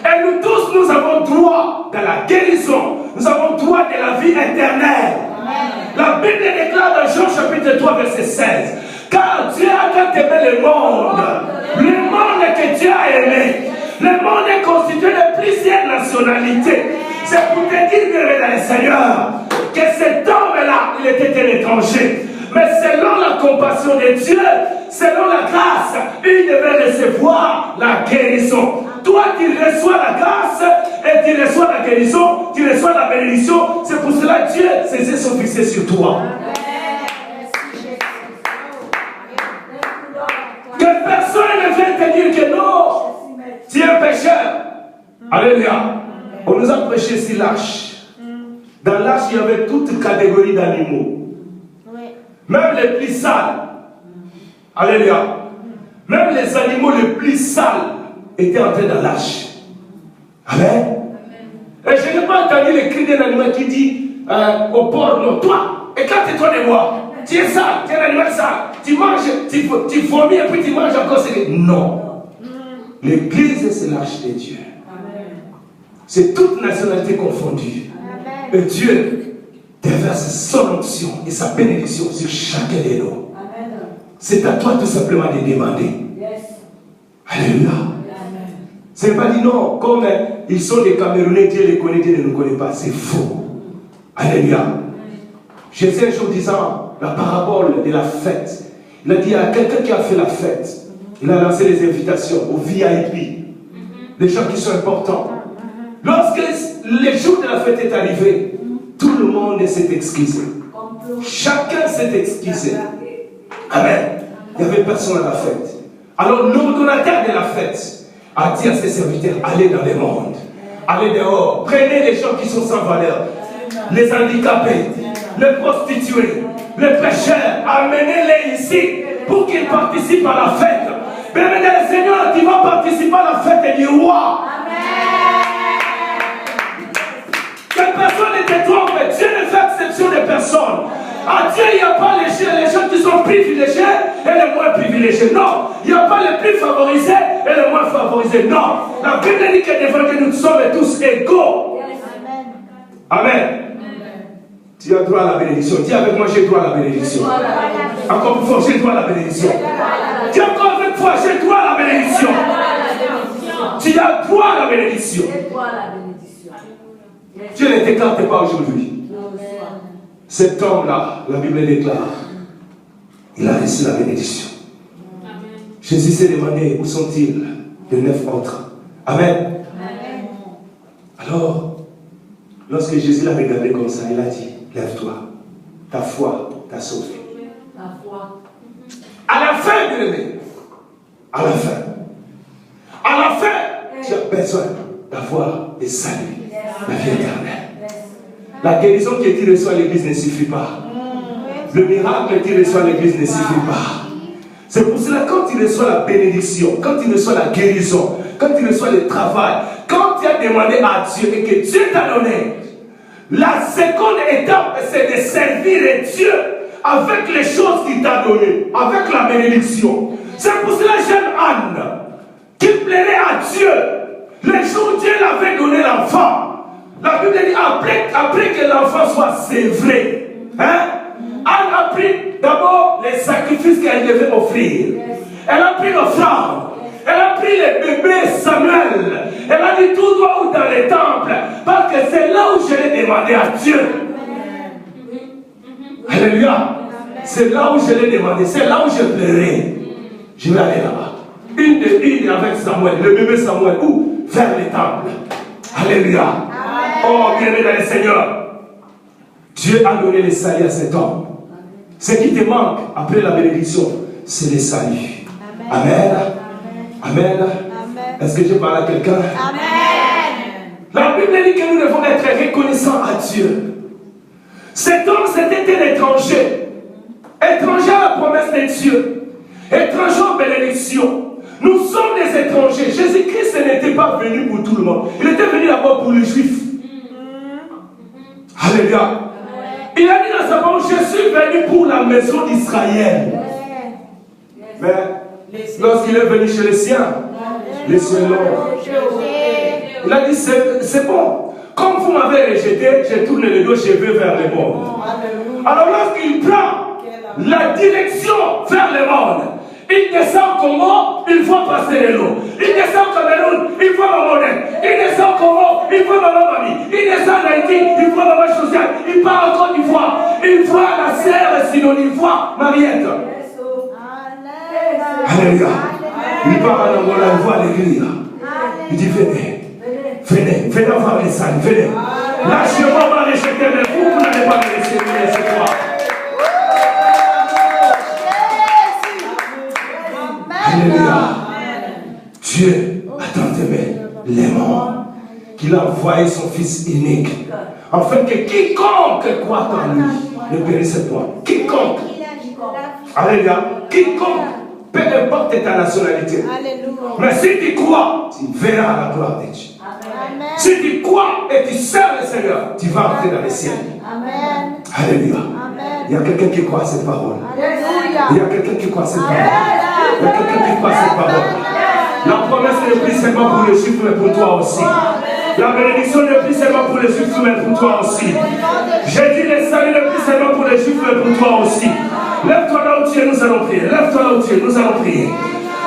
Et nous tous, nous avons droit de la guérison. Nous avons droit de la vie éternelle. Amen. La Bible déclare dans Jean chapitre 3 verset 16. Car Dieu a tant aimé le monde que Dieu a aimé. Le monde est constitué de plusieurs nationalités. C'est pour te dire, bien dans le Seigneur, que cet homme-là, il était un étranger. Mais selon la compassion de Dieu, selon la grâce, il devait recevoir la guérison. Toi, tu reçois la grâce et tu reçois la guérison, tu reçois la bénédiction. C'est pour cela que Dieu ses yeux sont fixés sur toi. Que personne ne vienne te dire que non, tu es un pécheur. Alléluia. On nous a prêché sur l'arche. Dans l'arche, il y avait toute catégorie d'animaux. Même les plus sales. Alléluia. Même les animaux les plus sales étaient entrés dans l'arche. Amen. Et je n'ai pas entendu le cri d'un animal qui dit au porc, non, toi, écarte-toi de moi. Tu es sale, tu es un animal sale. Tu manges, tu vomis et puis tu manges encore. Non. L'église, c'est l'arche de Dieu. C'est toute nationalité confondue. Et Dieu déverse son onction et sa bénédiction sur chacun de nous. C'est à toi tout simplement de demander. Alléluia. C'est pas dit non, comme ils sont des Camerounais, Dieu les connaît, Dieu ne nous connaît pas. C'est faux. Alléluia. Jésus un jour disant la parabole de la fête. Il a dit à quelqu'un qui a fait la fête, il a lancé les invitations aux VIP, les gens qui sont importants. Lorsque le jour de la fête est arrivé, tout le monde s'est excusé. Chacun s'est excusé. Amen. Il n'y avait personne à la fête. Alors l'ordonnateur de la fête a dit à ses serviteurs, allez dans le monde. Allez dehors. Prenez les gens qui sont sans valeur. Les handicapés, les prostituées, les pécheurs. Amenez-les ici pour qu'ils participent à la fête. Bien-aimé dans le Seigneur, tu vas participer à la fête du roi. Que personne ne te trompe. Dieu ne fait exception de personne. À Dieu, il n'y a pas les gens qui sont privilégiés et les moins privilégiés. Non. Il n'y a pas les plus favorisés et les moins favorisés. Non. La Bible dit que devant Dieu, nous sommes tous égaux. Amen. Tu as droit à la bénédiction. Dis avec moi, j'ai droit à la bénédiction. Encore plus fort, j'ai droit à la bénédiction. Dis encore avec foi, j'ai droit à la bénédiction. Tu as droit à la bénédiction. Dieu ne t'écarte pas aujourd'hui. Cet homme-là, la Bible déclare, il a reçu la bénédiction. Jésus s'est demandé où sont-ils les 9 autres. Amen. Alors, lorsque Jésus l'a regardé comme ça, il a dit, lève-toi, ta foi t'a sauvé. À la fin, bien-aimé, à la fin, tu as besoin d'avoir des saluts, la vie éternelle. La guérison que tu reçois à l'église ne suffit pas. Le miracle que tu reçois à l'église ne suffit pas. C'est pour cela quand tu reçois la bénédiction, quand tu reçois la guérison, quand tu reçois le travail, quand tu as demandé à Dieu et que Dieu t'a donné, la seconde étape, c'est de servir Dieu avec les choses qu'il t'a données, avec la bénédiction. C'est pour cela que j'aime Anne, qui plairait à Dieu. Le jour où Dieu l'avait donné l'enfant, la Bible dit après que l'enfant soit sévré, Anne a pris d'abord les sacrifices qu'elle devait offrir. Elle a pris l'offrande. Elle a pris le bébé Samuel. Elle a dit tout droit ou dans les temples. Parce que c'est là où je l'ai demandé à Dieu. Alléluia. C'est là où je l'ai demandé. C'est là où je pleurais. Je vais aller là-bas. Une avec Samuel. Le bébé Samuel. Où? Vers les temples. Alléluia. Oh, bien-aimé dans le Seigneur. Dieu a donné le salut à cet homme. Ce qui te manque après la bénédiction, c'est le salut. Amen. Amen. Est-ce que je parle à quelqu'un? Amen. La Bible dit que nous devons être reconnaissants à Dieu. Cet homme, c'était un étranger. Étranger à la promesse de Dieu. Étranger en bénédiction. Nous sommes des étrangers. Jésus-Christ n'était pas venu pour tout le monde. Il était venu d'abord pour les Juifs. Alléluia. Il a dit dans sa parole, je suis venu pour la maison d'Israël. Mais lorsqu'il est venu chez les siens l'ont. Il a dit, c'est bon. Comme vous m'avez rejeté, je tourne le dos, je vais vers le monde. Alors lorsqu'il prend la direction vers le monde, il descend au Congo, il faut passer de l'eau. Il descend au Cameroun, il faut ma monnaie. Il descend au Congo, il faut ma mamie. Il descend en Haïti, il faut ma sociale. Il part en Côte d'Ivoire, il voit la sœur synonyme, il voit Mariette. Alléluia. Il part en Angola, il voit l'église. Il dit venez voir les salles, venez. Lâchez-moi, on va rejeter, mais vous n'allez pas me laisser moi. Alléluia. Dieu a tant aimé les morts qu'il a envoyé son Fils unique, afin que quiconque croit en lui ne périsse point. Quiconque. Alléluia. Quiconque. Peu importe ta nationalité. Mais si tu crois, tu verras la gloire de Dieu. Amen. Si tu crois et tu sers le Seigneur, tu vas entrer dans le ciel. Amen. Alléluia. Amen. Il y a quelqu'un qui croit à cette parole. Alléluia. Il y a quelqu'un qui croit à cette parole. Il y a quelqu'un qui croit à cette parole. La promesse n'est plus seulement pour les Juifs, mais pour toi aussi. La bénédiction n'est plus seulement pour les Juifs, mais pour toi aussi. J'ai dit le salut n'est plus seulement pour les Juifs, mais pour toi aussi. Lève-toi là où tu es, nous allons prier. Lève-toi là où tu es, nous allons prier.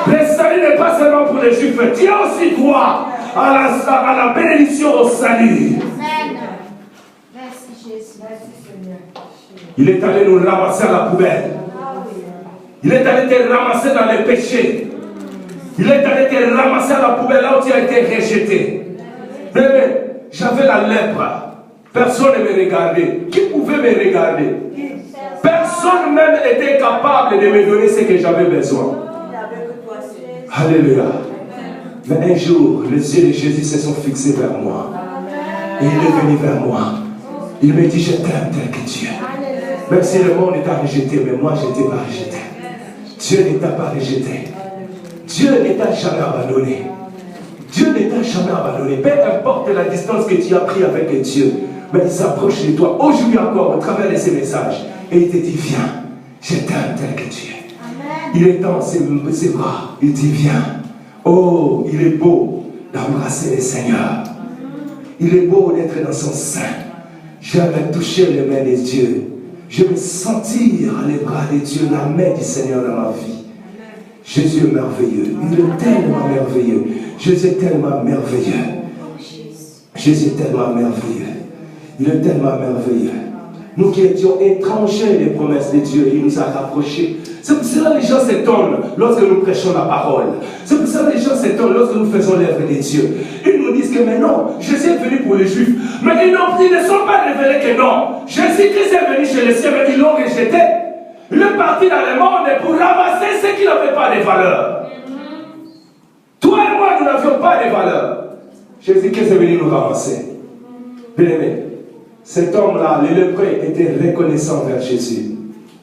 Le salut n'est pas seulement pour les Juifs, tu as aussi droit à la bénédiction au salut. Amen. Merci Jésus. Merci Seigneur. Il est allé nous ramasser à la poubelle. Il est allé te ramasser dans les péchés. Il est allé te ramasser à la poubelle là où tu as été rejeté. Bébé, j'avais la lèpre. Personne ne me regardait. Qui pouvait me regarder? Personne même n'était capable de me donner ce que j'avais besoin. Alléluia. Mais un jour, les yeux de Jésus se sont fixés vers moi. Et il est venu vers moi. Il me dit, je t'aime tel que tu es. Même si le monde t'a rejeté, mais moi je ne t'ai pas rejeté. Dieu ne t'a pas rejeté. Dieu ne t'a jamais abandonné. Dieu ne t'a jamais abandonné. Peu importe la distance que tu as pris avec Dieu, mais il s'approche de toi aujourd'hui encore au travers de ces messages. Et il te dit, viens, je t'aime tel que tu es. Il est dans ses bras. Il dit, viens. Oh, il est beau d'embrasser le Seigneur. Il est beau d'être dans son sein. J'aime toucher les mains de Dieu. Je veux sentir les bras de Dieu, la main du Seigneur dans ma vie. Jésus est merveilleux. Il est tellement merveilleux. Jésus est tellement merveilleux. Jésus est tellement merveilleux. Il est tellement merveilleux. Nous qui étions étrangers des promesses de Dieu, il nous a rapprochés. C'est pour cela que les gens s'étonnent lorsque nous prêchons la parole. C'est pour cela que les gens s'étonnent lorsque nous faisons l'œuvre de Dieu. Ils nous disent que mais non, Jésus est venu pour les Juifs. Mais ils ne sont pas révélés que non. Jésus-Christ est venu chez les siens, mais ils l'ont rejeté. Il est parti dans le monde pour ramasser ceux qui n'avaient pas de valeur. Toi et moi, nous n'avions pas de valeur. Jésus-Christ est venu nous ramasser. Bien-aimé, cet homme-là, les lépreux, était reconnaissant vers Jésus.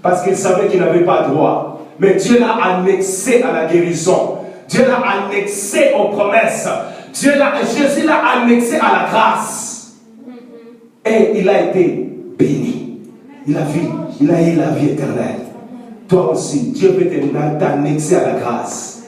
Parce qu'il savait qu'il n'avait pas droit. Mais Dieu l'a annexé à la guérison. Dieu l'a annexé aux promesses. Jésus l'a annexé à la grâce. Et il a été béni. Il a eu la vie éternelle. Toi aussi, Dieu veut t'annexer à la grâce.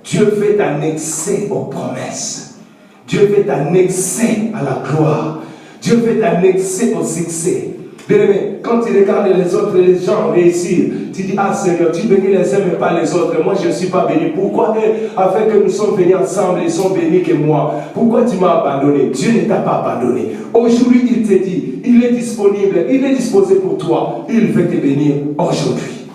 Dieu veut t'annexer aux promesses. Dieu veut t'annexer à la gloire. Dieu veut t'annexer au succès. Bien-aimé, quand tu regardes les autres, les gens réussir, tu dis, ah Seigneur, tu bénis les uns mais pas les autres. Moi, je ne suis pas béni. Pourquoi avec que nous sommes venus ensemble, ils sont bénis que moi? Pourquoi tu m'as abandonné? Dieu ne t'a pas abandonné. Aujourd'hui, il te dit, il est disponible, il est disposé pour toi. Il veut te bénir aujourd'hui.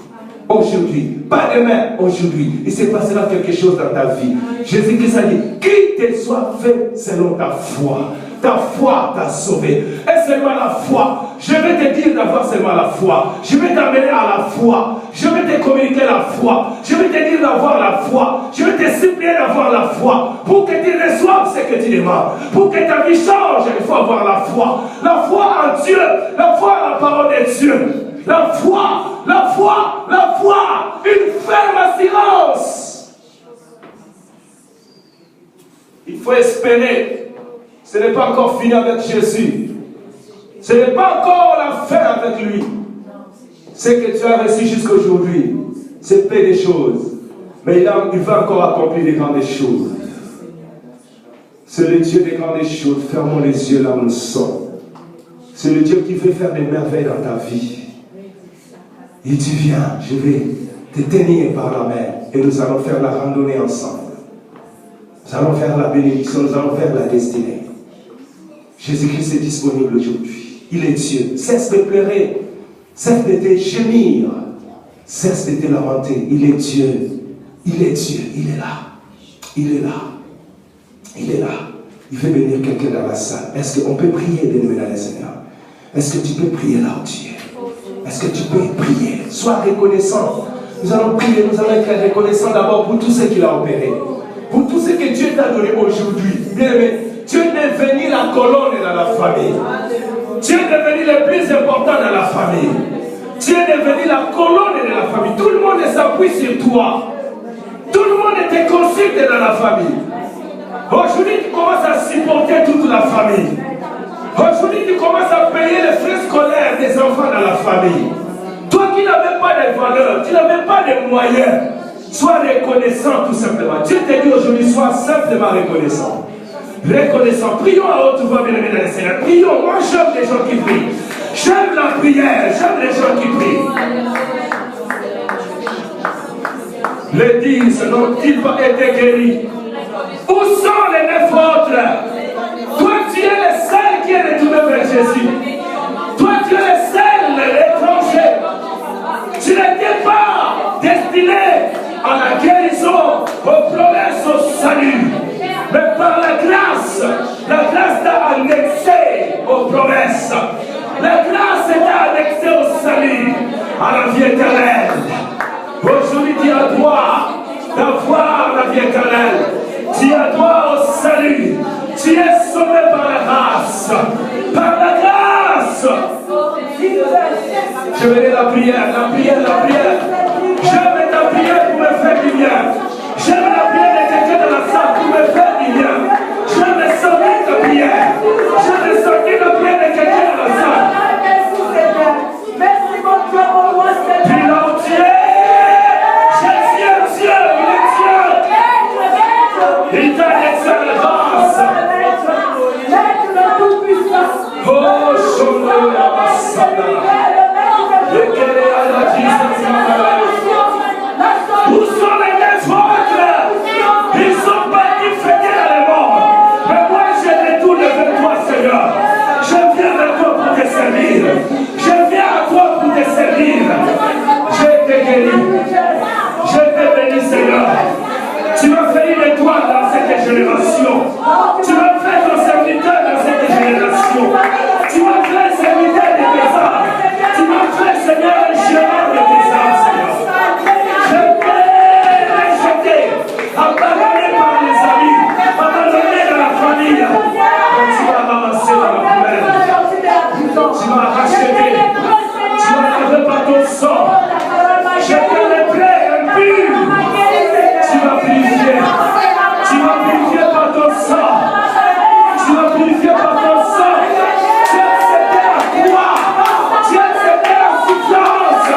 Aujourd'hui, pas demain, aujourd'hui. Il se passera quelque chose dans ta vie. Jésus-Christ a dit, qu'il te soit fait selon ta foi. Ta foi t'a sauvé. Et seulement la foi. Je vais te dire d'avoir seulement la foi. Je vais t'amener à la foi. Je vais te communiquer la foi. Je vais te dire d'avoir la foi. Je vais te supplier d'avoir la foi. Pour que tu reçoives ce que tu demandes. Pour que ta vie change, il faut avoir la foi. La foi en Dieu. La foi en la parole de Dieu. La foi, la foi, la foi. Une ferme assurance. Il faut espérer. Ce n'est pas encore fini avec Jésus. Ce n'est pas encore la fin avec lui. Ce que tu as reçu jusqu'à aujourd'hui, c'est peu de choses. Mais il va encore accomplir de grandes choses. C'est le Dieu des grandes choses. Fermons les yeux là où nous sommes. C'est le Dieu qui veut faire des merveilles dans ta vie. Il dit, viens, je vais te tenir par la main et nous allons faire la randonnée ensemble. Nous allons faire la bénédiction, nous allons faire la destinée. Jésus-Christ est disponible aujourd'hui. Il est Dieu. Cesse de pleurer. Cesse de te gémir. Cesse de te lamenter. Il est Dieu. Il est Dieu. Il est là. Il est là. Il est là. Il veut bénir quelqu'un dans la salle. Est-ce qu'on peut prier, bien-aimé dans le Seigneur? Est-ce que tu peux prier là où tu es? Est-ce que tu peux prier? Sois reconnaissant. Nous allons prier, nous allons être reconnaissants d'abord pour tout ce qu'il a opéré. Pour tout ce que Dieu t'a donné aujourd'hui. Bien-aimé, Dieu est devenu la colonne dans la famille. Dieu est devenu le plus important dans la famille. Dieu est devenu la colonne de la famille. Tout le monde s'appuie sur toi. Tout le monde te consulte dans la famille. Aujourd'hui, tu commences à supporter toute la famille. Aujourd'hui, tu commences à payer les frais scolaires des enfants dans la famille. Toi qui n'avais pas de valeur, tu n'avais pas de moyens, sois reconnaissant tout simplement. Dieu te dit aujourd'hui, sois simplement reconnaissant. Reconnaissant. Prions à haute voix, bien-aimés dans le Seigneur. Prions. Moi, j'aime les gens qui prient. J'aime la prière. J'aime les gens qui prient. Les 10 n'ont-ils pas été guéris? Où sont les 9 autres? Toi, tu es le seul qui est retourné vers Jésus. Toi, tu es le seul étranger. Tu n'étais pas destiné à la guérison, aux promesses, au salut. Mais par la grâce t'a annexé aux promesses. La grâce t'a annexé au salut, à la vie éternelle. Aujourd'hui, tu as droit d'avoir la vie éternelle. Tu as droit au salut. Tu es sauvé par la grâce. Par la grâce. Je verrai la prière, la prière, la prière. J'aime ta prière pour me faire du bien. J'aime la prière de quelqu'un dans la salle pour me faire du bien. J'aime sentir ta prière. J'aime sentir la prière de quelqu'un dans la salle. Merci mon Dieu, mon roi, Puis là où tu es, Jésus est Dieu, il est Dieu. Il t'a laissé la grâce. Oh, Shonda, Masada. Où sont les 9 autres? Ils sont partis fêter à la mort. Mais moi, je retourne vers toi, Seigneur. Je viens vers toi pour te servir. Je viens à toi pour te servir. Je t'ai guéri. Je t'ai béni, Seigneur. Tu m'as fait une étoile dans cette génération. Tu m'as fait ton serviteur dans cette génération. Tu m'as fait serviteur de tes âmes. Tu m'as fait, Seigneur, un gérant de tes âmes, Seigneur. Je t'ai rejeté, abandonné par les amis, abandonné dans la famille. Tu m'as ramassé dans la poubelle. Tu m'as racheté. Tu m'as lavé par ton sang. Je te reprends impur. Tu m'as purifié. Tu m'as purifié par ton sang. Tu m'as purifié par ton sang. Tu as accepté la croix. Tu as accepté la souffrance. Tu as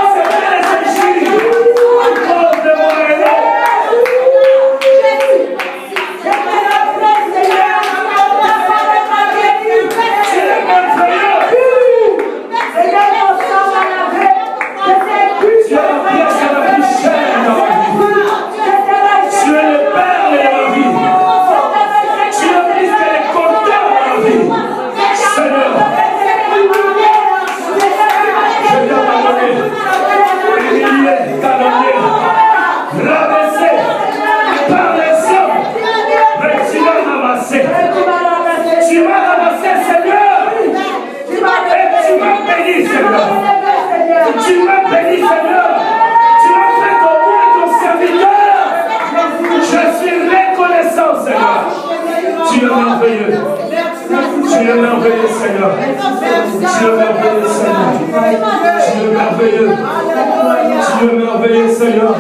accepté les injures. À cause de mon aîné. Tu es merveilleux. Tu es la pièce la plus chère dans ma vie. Tu es le Père de ma vie. Tu es plus que les compteurs de ma vie. Seigneur, je viens m'adonner, humilié, calomnié, rabaissé par les hommes. Mais tu m'as ramassé. Tu m'as ramassé, Seigneur. Et tu m'as béni, Seigneur. Tu m'as béni, Seigneur. Tu m'as fait ton serviteur. Je suis reconnaissant, Seigneur. Tu es merveilleux. Tu es merveilleux, Seigneur. Tu es merveilleux, Seigneur. Tu es merveilleux. Tu es merveilleux, Seigneur.